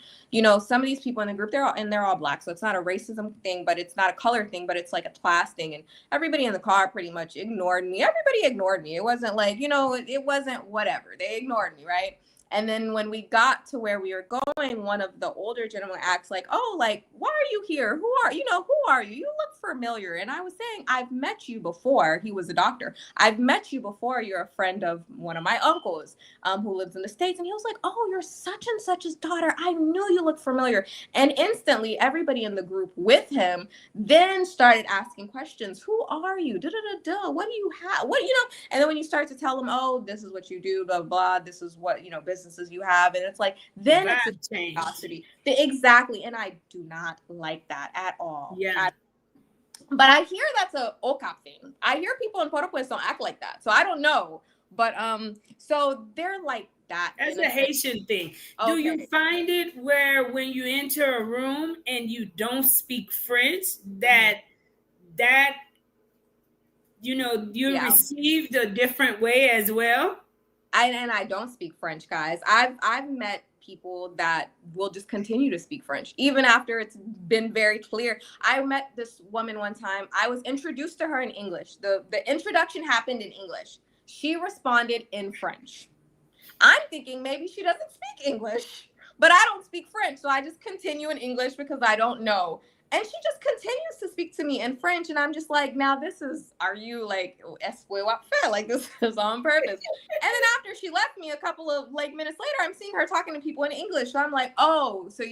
some of these people in the group, they're all black, so it's not a racism thing, but it's not a color thing, but it's like a class thing. And everybody in the car pretty much ignored me. Everybody ignored me. It wasn't like it wasn't whatever. They ignored me, right? And then when we got to where we were going, one of the older gentlemen asked, like, "Oh, like, why are you here? Who are you? You look familiar." And I was saying, "I've met you before." He was a doctor. "I've met you before. You're a friend of one of my uncles who lives in the States." And he was like, "Oh, you're such and such's daughter. I knew you looked familiar." And instantly, everybody in the group with him then started asking questions. "Who are you? Da da da da. What do you have? And then when you start to tell them, "Oh, this is what you do, blah, blah, this is what, businesses you have." And it's like, then it's a Vibe change. curiosity. Exactly. And I do not like that at all. Yeah. But I hear that's a OCAP thing. I hear people in Port-au-Prince don't act like that. So I don't know. But so they're like that That's in a a sense. Haitian thing. Do you Okay. find it where when you enter a room and you don't speak French, Mhm. that you Yeah. received a different way as well? I don't speak French, guys. I've met people that will just continue to speak French even after it's been very clear. I met this woman one time. I was introduced to her in English. The introduction happened in English. She responded in French. I'm thinking maybe she doesn't speak English, but I don't speak French. So I just continue in English because I don't know. And she just continues to speak to me in French. And I'm just like, now are you like, like this is on purpose? And then after she left me a couple of like minutes later, I'm seeing her talking to people in English. So I'm like, oh, so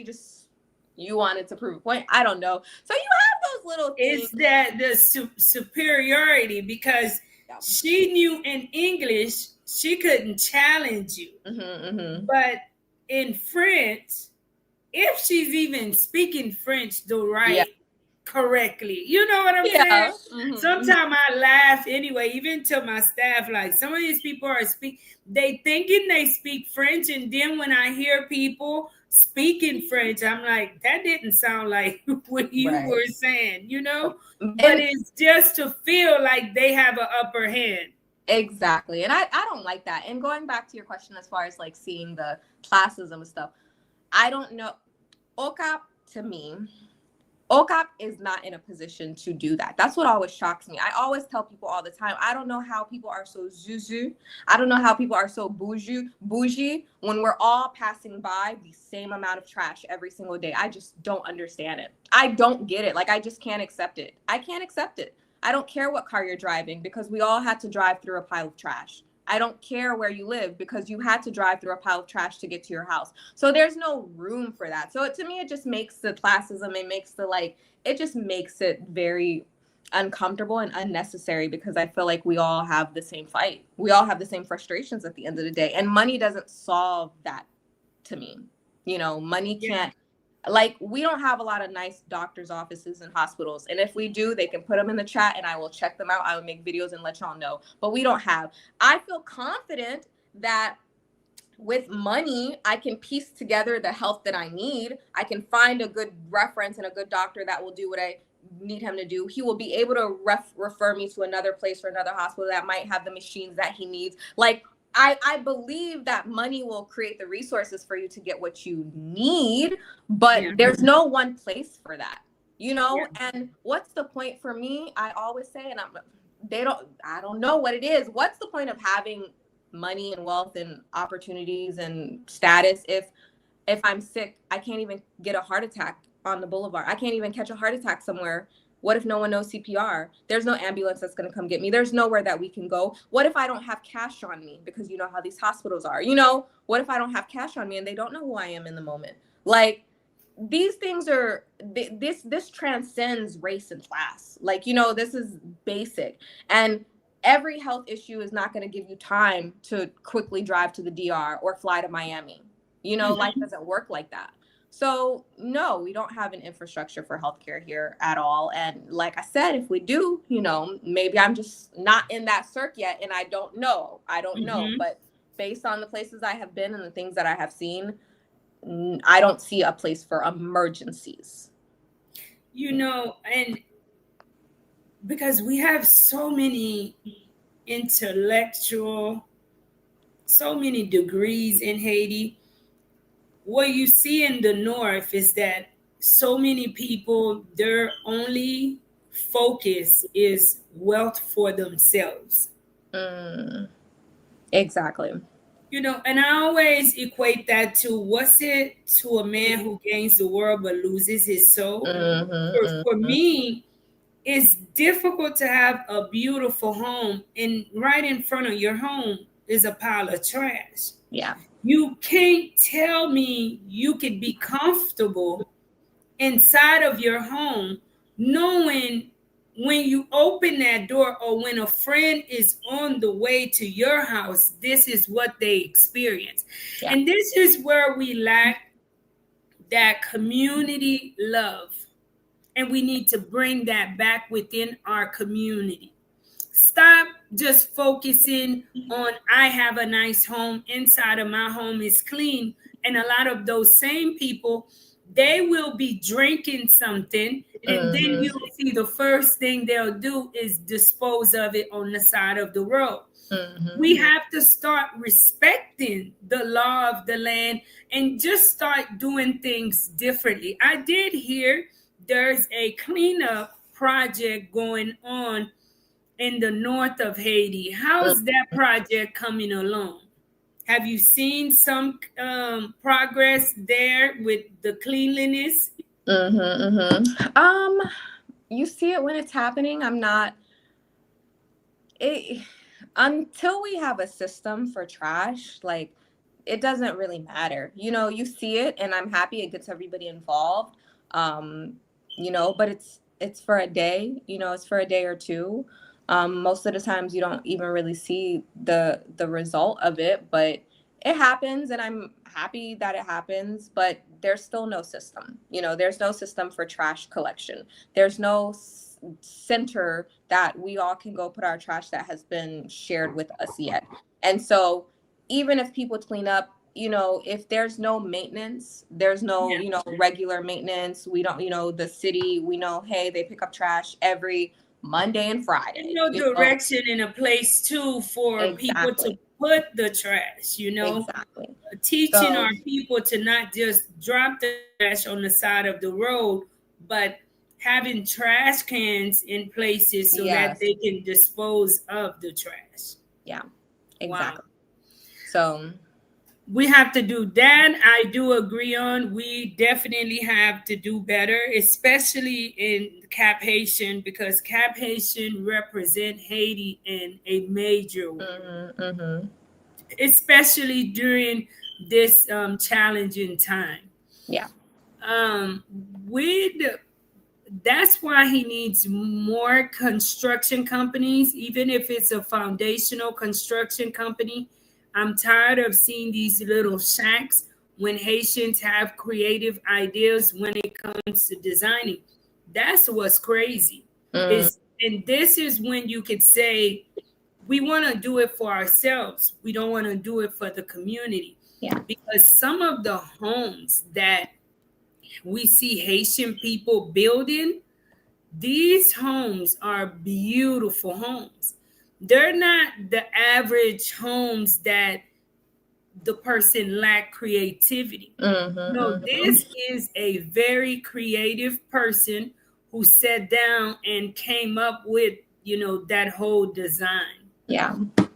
you wanted to prove a point? I don't know. So you have those little things. It's that the superiority, because Yeah. she knew in English she couldn't challenge you. Mm-hmm, But in French, if she's even speaking French the yeah. right correctly, you know what I'm saying? Yeah. Mm-hmm. Sometimes I laugh anyway, even to my staff. Like, some of these people they thinking they speak French, and then when I hear people speaking French, I'm like, that didn't sound like what you Right. were saying, you know? But And it's just to feel like they have an upper hand. Exactly. And I don't like that. And going back to your question as far as like seeing the classism and stuff, I don't know. OCAP to me, OCAP is not in a position to do that. That's what always shocks me. I always tell people all the time, I don't know how people are so zuzu. I don't know how people are so bougie when we're all passing by the same amount of trash every single day. I just don't understand it. I don't get it. Like, I just can't accept it. I can't accept it. I don't care what car you're driving because we all had to drive through a pile of trash. I don't care where you live because you had to drive through a pile of trash to get to your house. So there's no room for that. So to me, it just makes the classism, it makes the like, it just makes it very uncomfortable and unnecessary because I feel like we all have the same fight. We all have the same frustrations at the end of the day. And money doesn't solve that to me. You know, money Yeah. can't, like, we don't have a lot of nice doctors' offices and hospitals. And if we do, they can put them in the chat and I will check them out. I will make videos and let y'all know. But we don't have. I feel confident that with money, I can piece together the health that I need. I can find a good reference and a good doctor that will do what I need him to do. He will be able to refer me to another place or another hospital that might have the machines that he needs. Like, I believe that money will create the resources for you to get what you need, but Yeah. there's no one place for that, you Yeah. know? And what's the point for me? I always say, and I don't know what it is. What's the point of having money and wealth and opportunities and status if I'm sick? I can't even get a heart attack on the boulevard. I can't even catch a heart attack somewhere. What if no one knows CPR? There's no ambulance that's going to come get me. There's nowhere that we can go. What if I don't have cash on me? Because you know how these hospitals are. You know, what if I don't have cash on me and they don't know who I am in the moment? Like, these things are, this transcends race and class. Like, you know, this is basic. And every health issue is not going to give you time to quickly drive to the DR or fly to Miami. You know, life Mhm. doesn't work like that. So no, we don't have an infrastructure for healthcare here at all. And like I said, if we do, you know, maybe I'm just not in that circ yet and I don't know. I don't know. Mhm. But based on the places I have been and the things that I have seen, I don't see a place for emergencies. You know, and because we have so many intellectual, so many degrees in Haiti, what you see in the north is that so many people, their only focus is wealth for themselves. Mm, exactly. You know, and I always equate that to what's it to a man who gains the world but loses his soul. For Mm-hmm, me, it's difficult to have a beautiful home and right in front of your home is a pile of trash. yeah. You can't tell me you could be comfortable inside of your home knowing when you open that door or when a friend is on the way to your house, this is what they experience. Yeah. And this is where we lack that community love. And we need to bring that back within our community. Stop just focusing on I have a nice home, inside of my home is clean. And a lot of those same people, they will be drinking something, and then Mm-hmm, you'll see the first thing they'll do is dispose of it on the side of the road. We mm-hmm, have to start respecting the law of the land and just start doing things differently. I did hear there's a cleanup project going on in the north of Haiti. How's that project coming along? Have you seen some progress there with the cleanliness? mm-hmm, mm-hmm. You see it when it's happening. I'm not it until we have a system for trash, like, it doesn't really matter. You know, you see it and I'm happy it gets everybody involved. Um, you know, but it's for a day, you know, it's for a day or two. Most of the times you don't even really see the result of it, but it happens and I'm happy that it happens, but there's still no system. You know, there's no system for trash collection. There's no center that we all can go put our trash that has been shared with us yet. And so even if people clean up, you know, if there's no maintenance, there's no, Yeah. you know, regular maintenance. We don't, you know, the city, we know, hey, they pick up trash every Monday and And Friday. no You know, direction in a place too for people to exactly, put the trash, you know, exactly. teaching So our people to not just drop the trash on the side of the road, but having trash cans in places so that yes, they can dispose of the trash. yeah, Wow. exactly. So We have to do that. I do agree on. We definitely have to do better, especially in Cap Haitian, because Cap Haitian represent Haiti in a major way, mm-hmm. especially during this challenging time. Yeah. Um, with That's why he needs more construction companies, even if it's a foundational construction company. I'm tired of seeing these little shacks when Haitians have creative ideas when it comes to designing. That's what's crazy. Mm, Is and this is when you could say we want to do it for ourselves. We don't want to do it for the community. yeah. Because some of the homes that we see Haitian people building, these homes are beautiful homes. They're not the average homes that the person lack creativity. Mm-hmm, No, mm-hmm. this is a very creative person who sat down and came up with, that whole design. Yeah. We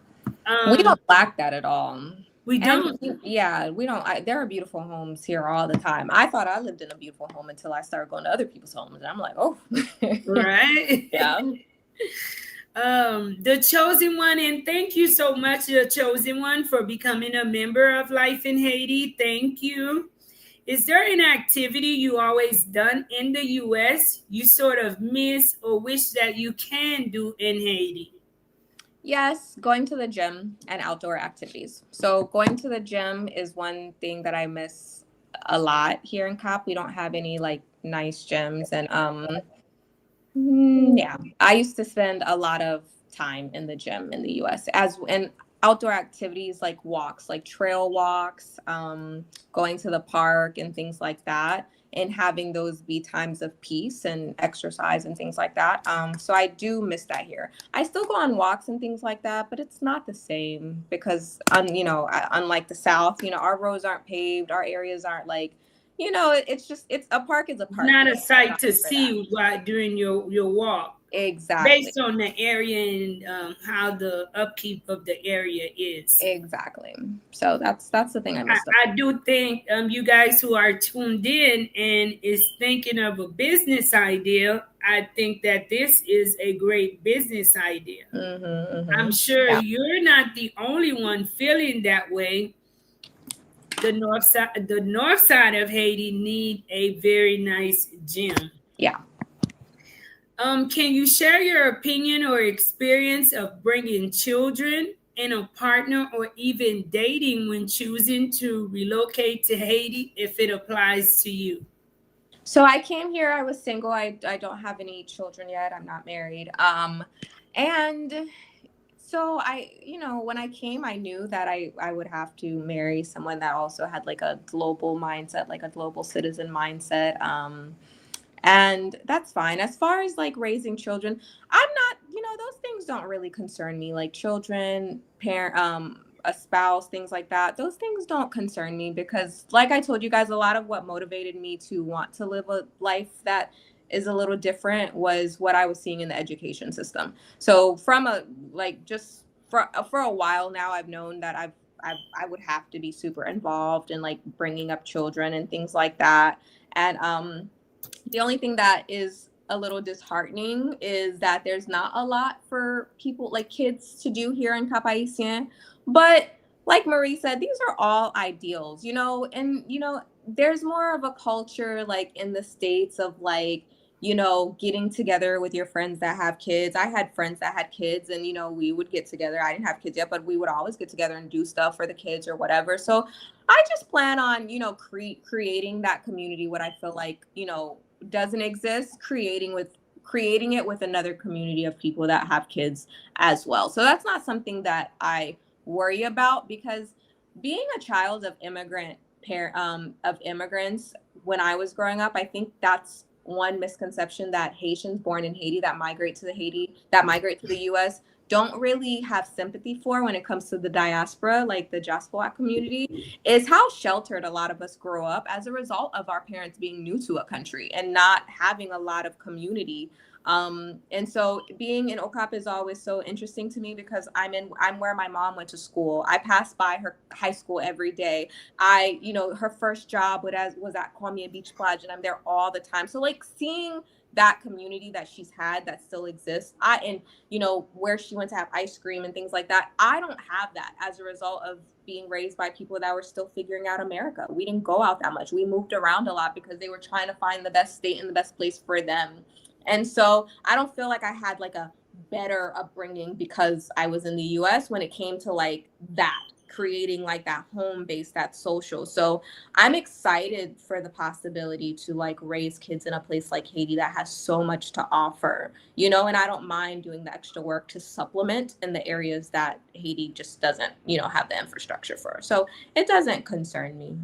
Um, don't lack that at all. we And don't. yeah, we don't. There are beautiful homes here all the time. I thought I lived in a beautiful home until I started going to other people's homes, and I'm like, oh, Right? yeah. The chosen one, and thank you so much, the chosen one, for becoming a member of Life in Haiti. Thank you. Is there an activity you always done in the US you sort of miss or wish that you can do in Haiti? Yes, going to the gym and outdoor activities. So going to the gym is one thing that I miss a lot here in COP. We don't have any like nice gyms, and yeah, I used to spend a lot of time in the gym in the US as and outdoor activities like walks, like trail walks, going to the park and things like that, and having those be times of peace and exercise and things like that. So I do miss that here. I still go on walks and things like that, but it's not the same because, unlike the South, our roads aren't paved, our areas aren't like, it's just it's a park is a It's park. not a It's sight designed to for that. see while during your walk, Exactly. based on the area and how the upkeep of the area is. Exactly. So that's the thing I I, missed. I do think you guys who are tuned in and is thinking of a business idea, I think that this is a great business idea. Mm-hmm, I'm mm-hmm. sure Yeah. you're not the only one feeling that way. The north side of Haiti need a very nice gym. Yeah. Can you share your opinion or experience of bringing children and a partner or even dating when choosing to relocate to Haiti if it applies to you? So I came here. I was single. I don't have any children yet. I'm not married. And so when I came, I knew that I would have to marry someone that also had like a global mindset, like a global citizen mindset. And that's fine. As far as like raising children, I'm not, those things don't really concern me. Like children, parent, a spouse, things like that. Those things don't concern me because, like I told you guys, a lot of what motivated me to want to live a life that is a little different was what I was seeing in the education system. So from a like just for a while now, I've known that I would have to be super involved in like bringing up children and things like that. And the only thing that is a little disheartening is that there's not a lot for people like kids to do here in Cap Haitien. But like Marie said, these are all ideals, and there's more of a culture like in the States of like, getting together with your friends that have kids. I had friends that had kids and, we would get together. I didn't have kids yet, but we would always get together and do stuff for the kids or whatever. So I just plan on, creating that community, what I feel like, doesn't exist, creating it with another community of people that have kids as well. So that's not something that I worry about because being a child of immigrants when I was growing up, I think that's one misconception that Haitians born in Haiti that migrate to the US don't really have sympathy for when it comes to the diaspora, like the diaspora community, is how sheltered a lot of us grow up as a result of our parents being new to a country and not having a lot of community. And so being in Okap is always so interesting to me because I'm where my mom went to school. I pass by her high school every day. Her first job was at Kwame Beach Plage, and I'm there all the time. So like seeing that community that she's had that still exists, where she went to have ice cream and things like that. I don't have that as a result of being raised by people that were still figuring out America. We didn't go out that much. We moved around a lot because they were trying to find the best state and the best place for them. And so I don't feel like I had like a better upbringing because I was in the US when it came to like that, creating like that home base, that social. So I'm excited for the possibility to like raise kids in a place like Haiti that has so much to offer, and I don't mind doing the extra work to supplement in the areas that Haiti just doesn't, have the infrastructure for. So it doesn't concern me.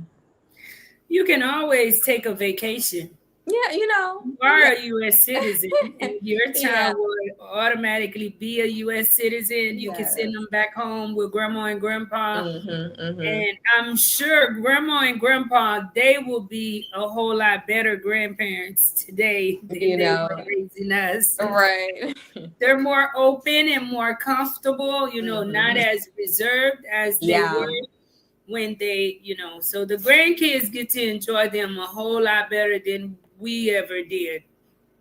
You can always take a vacation. Yeah, You are a U.S. citizen, and your yeah. child will automatically be a U.S. citizen. You can send Yes. them back home with grandma and grandpa. Mm-hmm. And I'm sure grandma and grandpa, they will be a whole lot better grandparents today than You they know, were raising us. right. They're more open and more comfortable, not hmm as reserved as they Yeah. were when so the grandkids get to enjoy them a whole lot better than we ever did.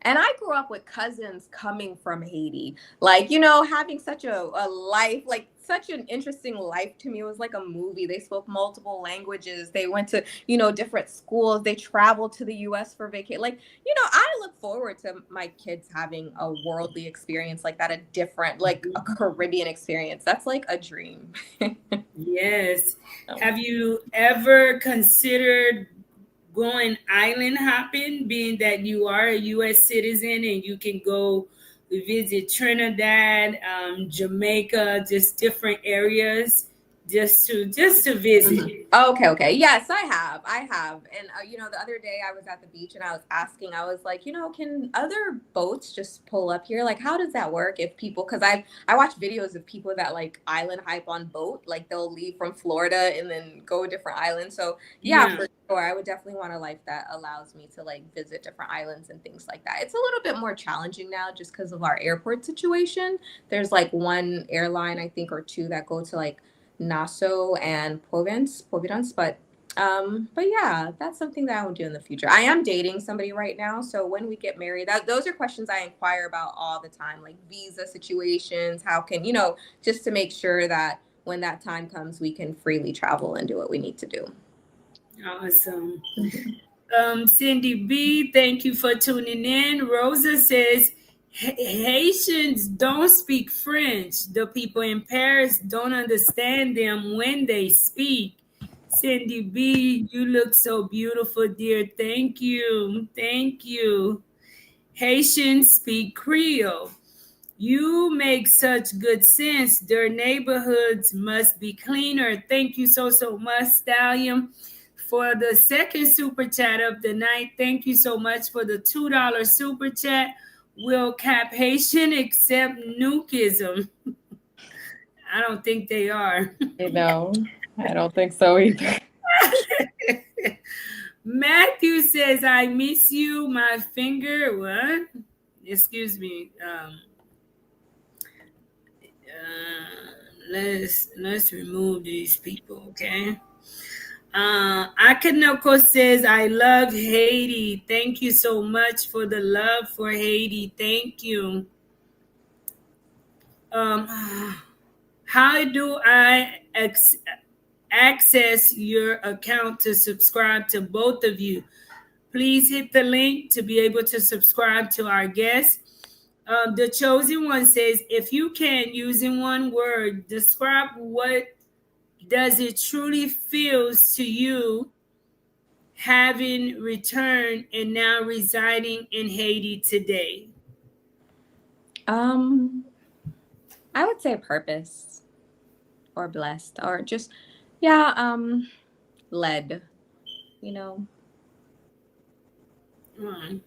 And I grew up with cousins coming from Haiti, like, having such a life, like such an interesting life to me. It was like a movie. They spoke multiple languages. They went to, different schools. They traveled to the US for vacation. Like, I look forward to my kids having a worldly experience like that, a different, like a Caribbean experience. That's like a dream. Yes. Have you ever considered going island hopping, being that you are a U.S. citizen and you can go visit Trinidad, Jamaica, just different areas, just to visit? Okay. Yes, I have. And the other day I was at the beach and I was asking, I was like, can other boats just pull up here? Like, how does that work if people? Because I watch videos of people that like island hype on boat, like they'll leave from Florida and then go a different island. So yeah, Yeah. for sure, I would definitely want a life that allows me to like visit different islands and things like that. It's a little bit more challenging now just because of our airport situation. There's like one airline, I think, or two that go to like Nassau and Providence, but yeah, that's something that I will do in the future. I am dating somebody right now, so when we get married, those are questions I inquire about all the time, like visa situations, how can, just to make sure that when that time comes, we can freely travel and do what we need to do. Awesome. Mhm. Cindy B, thank you for tuning in. Rosa says, Haitians don't speak French. The people in Paris don't understand them when they speak. Cindy B, you look so beautiful, dear. Thank you. Thank you. Haitians speak Creole. You make such good sense. Their neighborhoods must be cleaner. Thank you so much, Stallion, for the second super chat of the night. Thank you so much for the $2 super chat. Will Cap Haitian accept nukism? I don't think they are. No, I don't think so either. Matthew says, I miss you, my finger. What? Excuse me. Let's remove these people, okay? Akanoko says, I love Haiti. Thank you so much for the love for Haiti. Thank you. Um, how do I access your account to subscribe to both of you? Please hit the link to be able to subscribe to our guests. The chosen one says, if you can, using one word, describe what does it truly feels to you having returned and now residing in Haiti today? Um, I would say purpose or blessed or just, yeah, led, you know. Mm.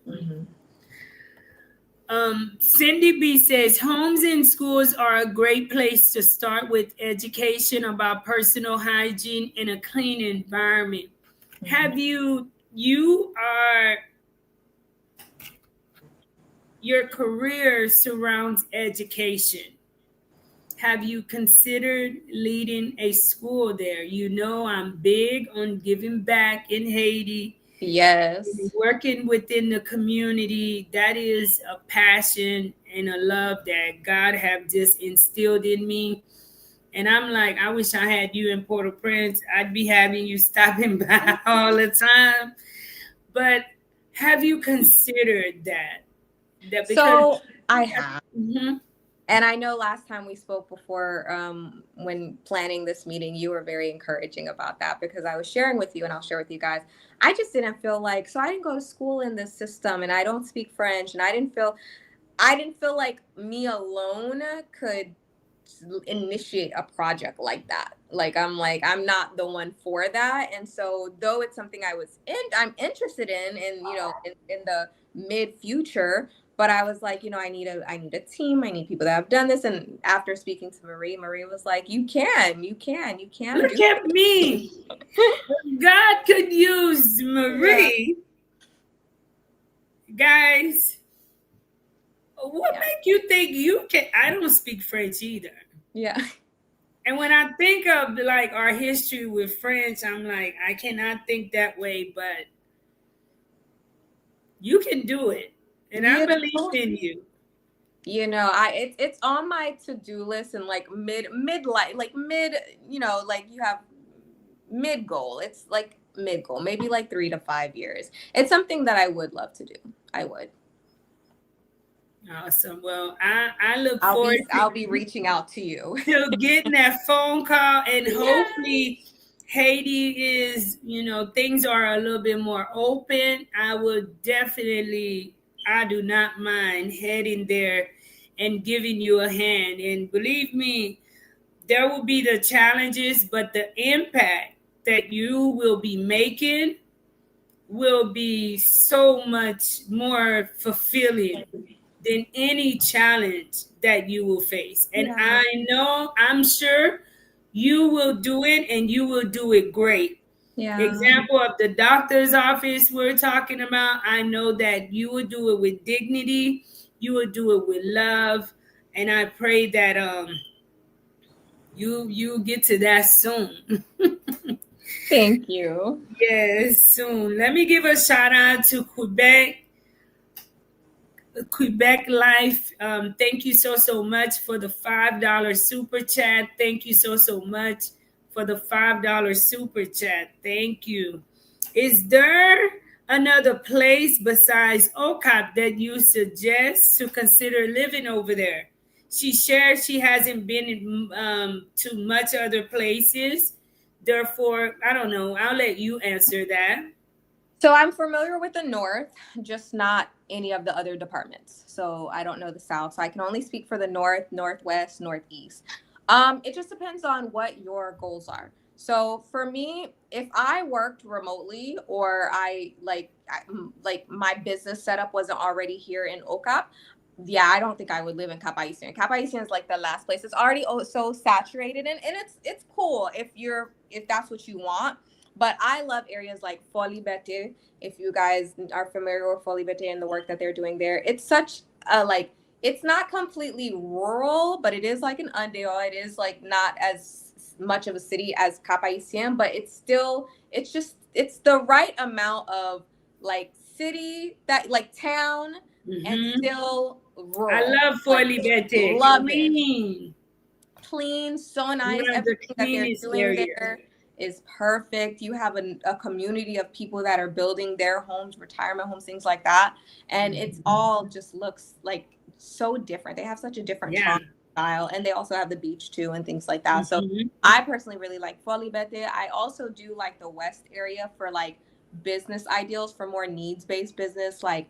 Mhm. Cindy B says homes and schools are a great place to start with education about personal hygiene in a clean environment. Mhm. Have you are your career surrounds education. Have you considered leading a school there? You know, I'm big on giving back in Haiti, Yes. working within the community. That is a passion and a love that God have just instilled in me. And I'm like, I wish I had you in Port-au-Prince. I'd be having you stopping by all the time. But have you considered that? That because So I have. Mhm. And I know last time we spoke before, when planning this meeting, you were very encouraging about that because I was sharing with you, and I'll share with you guys. I just didn't feel like, so I didn't go to school in this system, and I don't speak French, and I didn't feel like me alone could initiate a project like that. Like I'm not the one for that. And so though it's something I'm interested in, in the mid future, but I was like, I need a team. I need people that have done this. And after speaking to Marie was like, you can Look do at me. God could use it. Yeah. Marie. Guys, what Yeah. make you think you can? I don't speak French either. Yeah. And when I think of like our history with French, I'm like, I cannot think that way, but you can do it. And I You believe know, in you. it's on my to-do list and like mid like mid, like you have mid goal. It's like mid goal, maybe like 3 to 5 years. It's something that I would love to do. I would. Awesome. Well, I look I'll forward be I'll be reaching out to you. to getting that phone call, and Yay. hopefully Haiti is, things are a little bit more open. I would definitely, I do not mind heading there and giving you a hand. And believe me, there will be the challenges, but the impact that you will be making will be so much more fulfilling than any challenge that you will face. And Yeah. I know, I'm sure you will do it and you will do it great. Yeah. Example of the doctor's office we're talking about, I know that you will do it with dignity, you will do it with love, and I pray that you get to that soon. Thank you. Yes, soon. Let me give a shout out to Quebec Life. Thank you so much for the $5 super chat. Thank you so much for the $5 super chat. Thank you. Is there another place besides OCAP that you suggest to consider living over there? She shares she hasn't been to much other places. Therefore, I don't know. I'll let you answer that. So I'm familiar with the North, just not any of the other departments. So I don't know the South. So I can only speak for the North, Northwest, Northeast. It just depends on what your goals are. So for me, if I worked remotely or like my business setup wasn't already here in OCAP, yeah, I don't think I would live in Cap Haitien. Cap Haitien is like the last place. It's already so saturated, and it's cool if that's what you want. But I love areas like Folibete. If you guys are familiar with Folibete and the work that they're doing there, it's such a like it's not completely rural, but it is like an undeo. It is like not as much of a city as Cap Haitien, but it's the right amount of like city that like town and Hmm. still I rural. love Like Foily Bete. love it. Clean. Clean, so nice. One of the Everything that they're cleanest doing area. there is perfect. You have a community of people that are building their homes, retirement homes, things like that. And it's all just looks like so different. They have such a different Yeah. charm style. And they also have the beach too and things like that. So Hmm. I personally really like Folibete. I also do like the West area for like business ideals for more needs-based business, like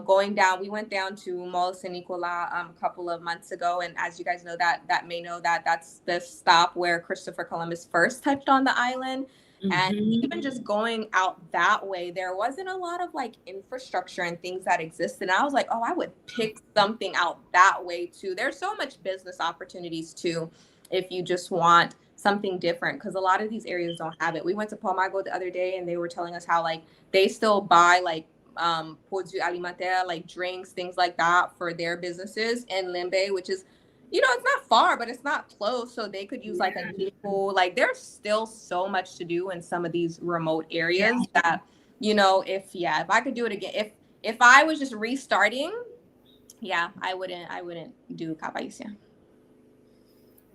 going down, we went down to Mall Saint Nicolas a couple of months ago, and as you guys know, that may know that that's the stop where Christopher Columbus first touched on the island. And Mm-hmm. even just going out that way, there wasn't a lot of like infrastructure and things that existed. And I was like, oh, I would pick something out that way too. There's so much business opportunities too if you just want something different, because a lot of these areas don't have it. We went to Pomago the other day and they were telling us how like they still buy like produits alimentaires, like drinks, things like that for their businesses in Limbe, which is, it's not far, but it's not close. So they could use like a vehicle. Like there's still so much to do in some of these remote Yeah. areas that, if I could do it again, if I was just restarting, yeah, I wouldn't do Capaisia.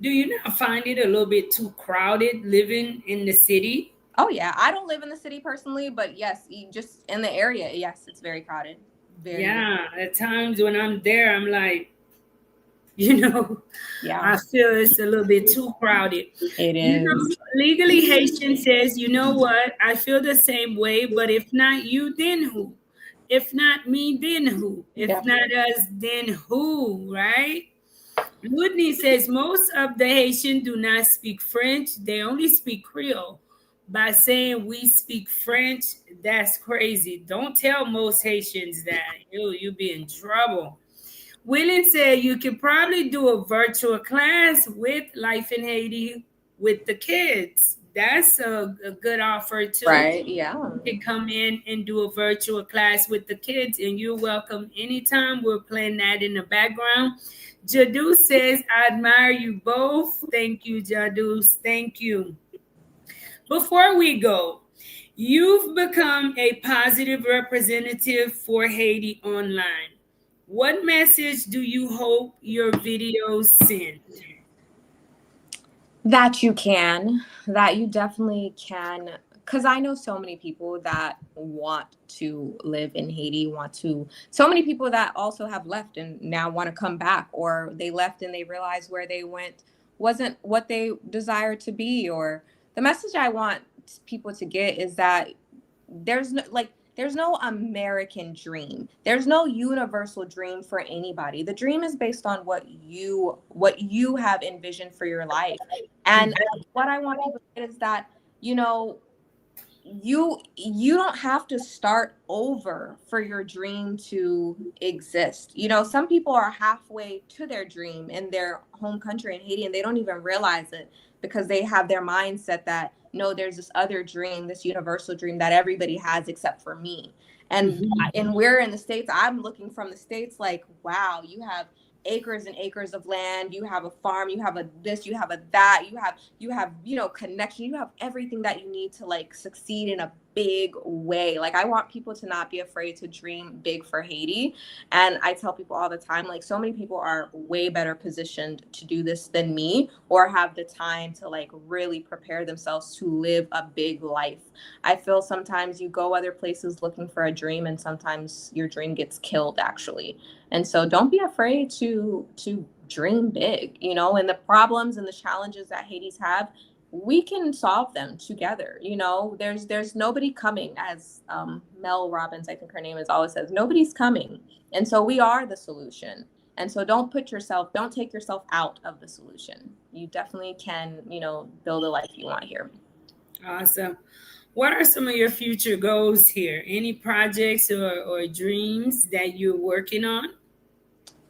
Do you not find it a little bit too crowded living in the city? Oh yeah, I don't live in the city personally, but yes, just in the area, yes, it's very crowded. Very, very. Yeah, at times when I'm there, I'm like, you know, Yeah, I feel it's a little bit too crowded. it You know, is. legally Haitian says, you know what? I feel the same way, but if not you, then who? If not me, then who? If Yeah. not us, then who, right? Woodney says most of the Haitians do not speak French, they only speak Creole. By saying we speak French, that's crazy. Don't tell most Haitians that. You be in trouble. William said you could probably do a virtual class with Life in Haiti with the kids. That's a good offer too. Right. Yeah. You can come in and do a virtual class with the kids, and you're welcome anytime. We're playing that in the background. Jadu says, I admire you both. Thank you, Jadu. Thank you. Before we go, you've become a positive representative for Haiti online. What message do you hope your videos send? That you definitely can, because I know so many people that want to live in Haiti, so many people that also have left and now want to come back, or they left and they realized where they went wasn't what they desired to be. Or the message I want people to get is that there's no American dream. There's no universal dream for anybody. The dream is based on what you have envisioned for your life. And what I want people to get is that, you know, you don't have to start over for your dream to exist. Some people are halfway to their dream in their home country in Haiti and they don't even realize it, because they have their mindset that no, there's this other dream, this universal dream that everybody has except for me. and Mhm. and we're in the States. I'm looking from the States like, wow, you have acres and acres of land, you have a farm, you have a this, you have a that, you have connection, you have everything that you need to like succeed in a big way. Like, I want people to not be afraid to dream big for Haiti. And I tell people all the time, like, so many people are way better positioned to do this than me, or have the time to like really prepare themselves to live a big life. I feel sometimes you go other places looking for a dream and sometimes your dream gets killed, actually. And so don't be afraid to dream big, and the problems and the challenges that Hades have, we can solve them together. There's nobody coming, as Mel Robbins, I think her name is, always says, nobody's coming. And so we are the solution. And so don't take yourself out of the solution. You definitely can, build a life you want here. Awesome. What are some of your future goals here? Any projects or dreams that you're working on?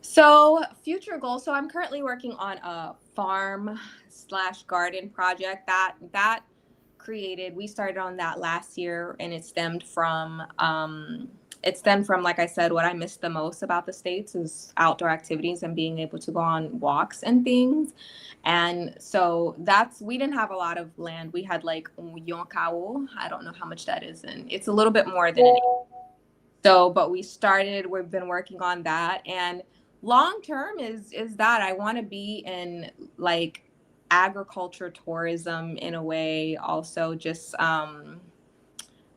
So, future goals. So, I'm currently working on a farm/garden project that created. We started on that last year, and it stemmed from, like I said, what I miss the most about the States is outdoor activities and being able to go on walks and things. And so we didn't have a lot of land. We had like Yonkao. I don't know how much that is, and it's a little bit more than an. So, but we've been working on that. And long term is that I want to be in like agriculture tourism in a way, also just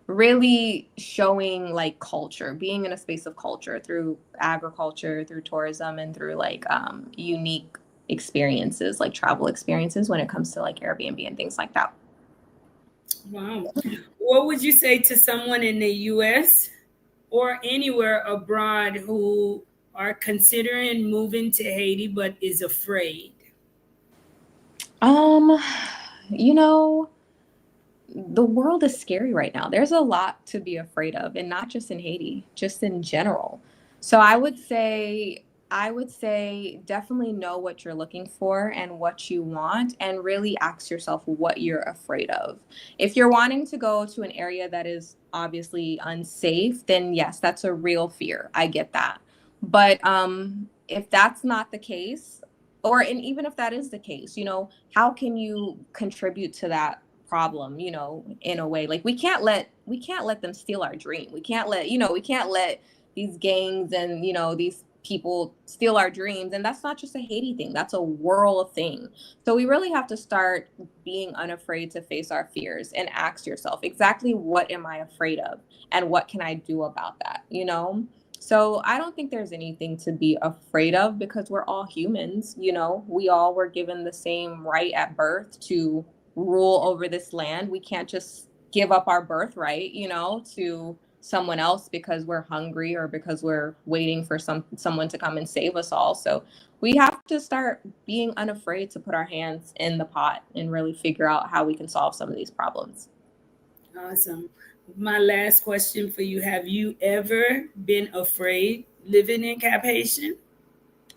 really showing like culture, being in a space of culture through agriculture, through tourism, and through like unique experiences, like travel experiences, when it comes to like Airbnb and things like that. Wow. What would you say to someone in the US or anywhere abroad who are considering moving to Haiti but is afraid? Um, you know, the world is scary right now. There's a lot to be afraid of, and not just in Haiti, just in general. So I would say definitely know what you're looking for and what you want, and really ask yourself what you're afraid of. If you're wanting to go to an area that is obviously unsafe, then yes, that's a real fear. I get that. But if that's not the case, or and even if that is the case, how can you contribute to that problem, in a way? Like, we can't let them steal our dream. We can't let these gangs and these people steal our dreams. And that's not just a Haiti thing, that's a world thing. So we really have to start being unafraid to face our fears and ask yourself, exactly what am I afraid of, and what can I do about that? So I don't think there's anything to be afraid of, because we're all humans. We all were given the same right at birth to rule over this land. We can't just give up our birthright, to someone else because we're hungry, or because we're waiting for someone to come and save us all. So we have to start being unafraid to put our hands in the pot and really figure out how we can solve some of these problems. Awesome. My last question for you: have you ever been afraid living in Cap Haitian?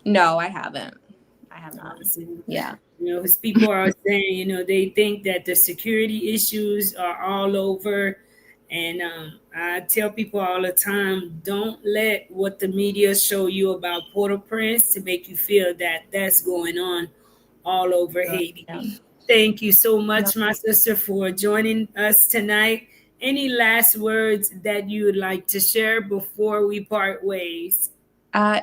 No, I haven't. I have not. Awesome. Yeah. As people are saying, they think that the security issues are all over. And I tell people all the time, don't let what the media show you about Port-au-Prince to make you feel that that's going on all over Haiti. Yeah. Thank you so No. much, my sister, for joining us tonight. Any last words that you would like to share before we part ways? Uh,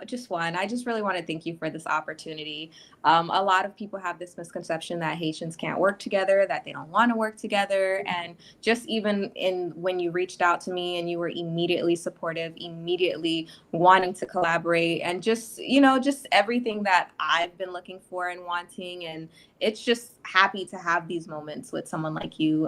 just one. I just really want to thank you for this opportunity. A lot of people have this misconception that Haitians can't work together, that they don't want to work together. And just even in when you reached out to me and you were immediately supportive, immediately wanting to collaborate, and just everything that I've been looking for and wanting. And it's just happy to have these moments with someone like you.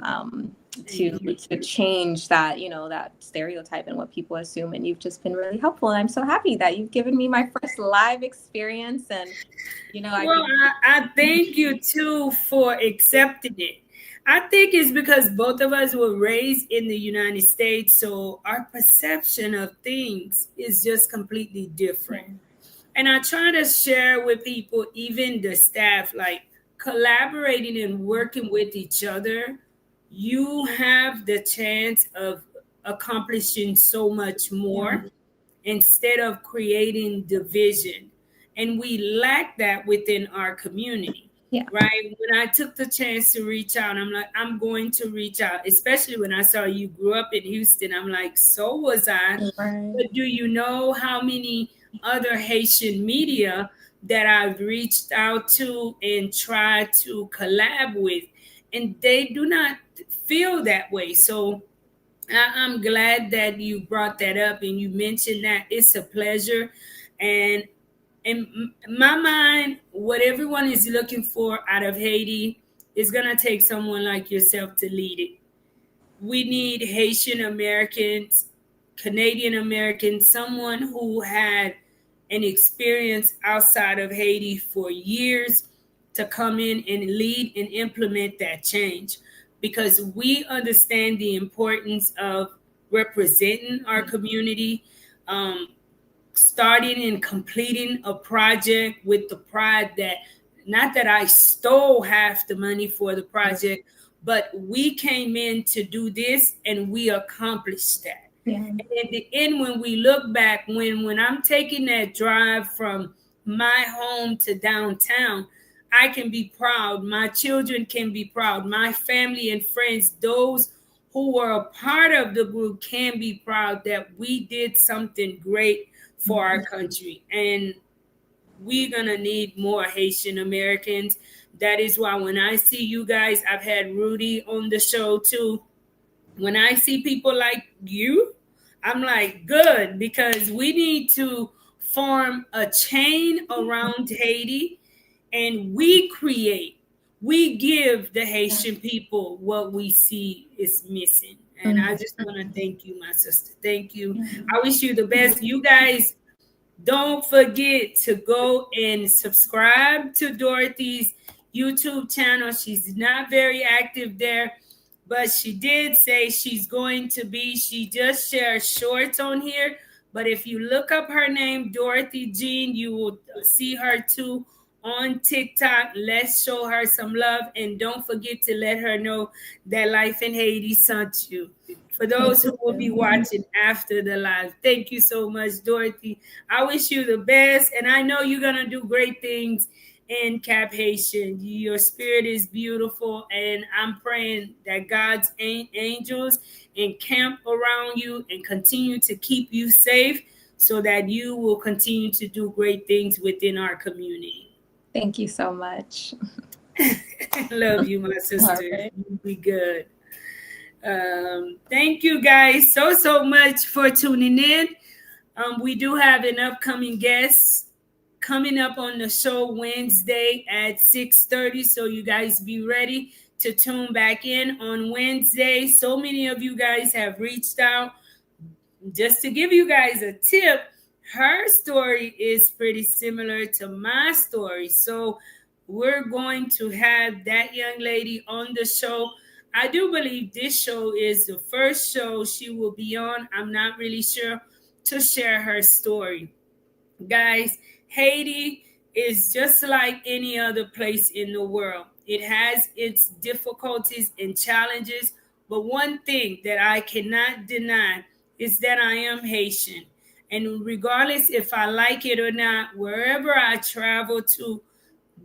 To Thank you. to change that that stereotype and what people assume. And you've just been really helpful, and I'm so happy that you've given me my first live experience. And I Well, think I thank you too for accepting it. I think it's because both of us were raised in the United States, so our perception of things is just completely different. yeah, And I try to share with people, even the staff, like collaborating and working with each other, you have the chance of accomplishing so much yeah, more instead of creating division. And we lack that within our community, yeah, right? When I took the chance to reach out, I'm like, I'm going to reach out, especially when I saw you grew up in Houston. I'm like, so was I. right, But do you know how many other Haitian media that I've reached out to and tried to collab with? And they do not feel that way. So I'm glad that you brought that up and you mentioned that. It's a pleasure. And in my mind, what everyone is looking for out of Haiti is going to take someone like yourself to lead it. We need Haitian Americans, Canadian Americans, someone who had an experience outside of Haiti for years to come in and lead and implement that change, because we understand the importance of representing our community, um, starting and completing a project with the pride that, not that I stole half the money for the project, but we came in to do this and we accomplished that. yeah, And in the end, when we look back, when I'm taking that drive from my home to downtown, I can be proud. My children can be proud. My family and friends, those who were a part of the group, can be proud that we did something great for our country. And we're gonna need more Haitian Americans. That is why when I see you guys, I've had Rudy on the show too. When I see people like you, I'm like, good, because we need to form a chain around Haiti, and we give the Haitian people what we see is missing. And I just want to thank you, my sister. Thank you. I wish you the best. You guys, don't forget to go and subscribe to Dorothy's YouTube channel. She's not very active there, but she did say she's going to be. She just shares shorts on here. But if you look up her name, Dorothy Jean, you will see her too on TikTok. Let's show her some love. And don't forget to let her know that Life in Haiti sent you. For Thank those who will be you. watching after the live, thank you so much, Dorothy. I wish you the best. And I know you're going to do great things in Cap Haitian. Your spirit is beautiful, and I'm praying that God's angels encamp around you and continue to keep you safe so that you will continue to do great things within our community. Thank you so much. Love you, my All sister. right. You be good. Thank you guys so much for tuning in. We do have an upcoming guest coming up on the show Wednesday at 6:30. So you guys be ready to tune back in on Wednesday. So many of you guys have reached out. Just to give you guys a tip, her story is pretty similar to my story. So we're going to have that young lady on the show. I do believe this show is the first show she will be on. I'm not really sure, to share her story. Guys, Haiti is just like any other place in the world. It has its difficulties and challenges, but one thing that I cannot deny is that I am Haitian. And regardless if I like it or not, wherever I travel to,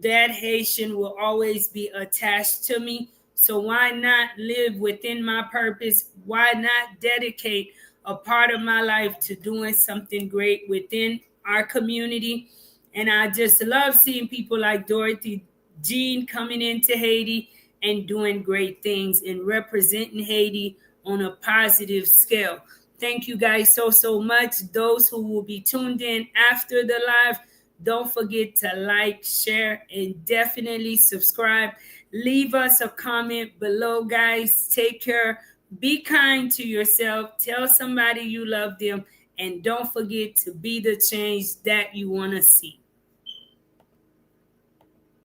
that Haitian will always be attached to me. So why not live within my purpose? Why not dedicate a part of my life to doing something great within our community? And I just love seeing people like Dorothy Jean coming into Haiti and doing great things and representing Haiti on a positive scale. Thank you guys so much. Those who will be tuned in after the live, don't forget to like, share, and definitely subscribe. Leave us a comment below, guys. Take care. Be kind to yourself. Tell somebody you love them. And don't forget to be the change that you want to see.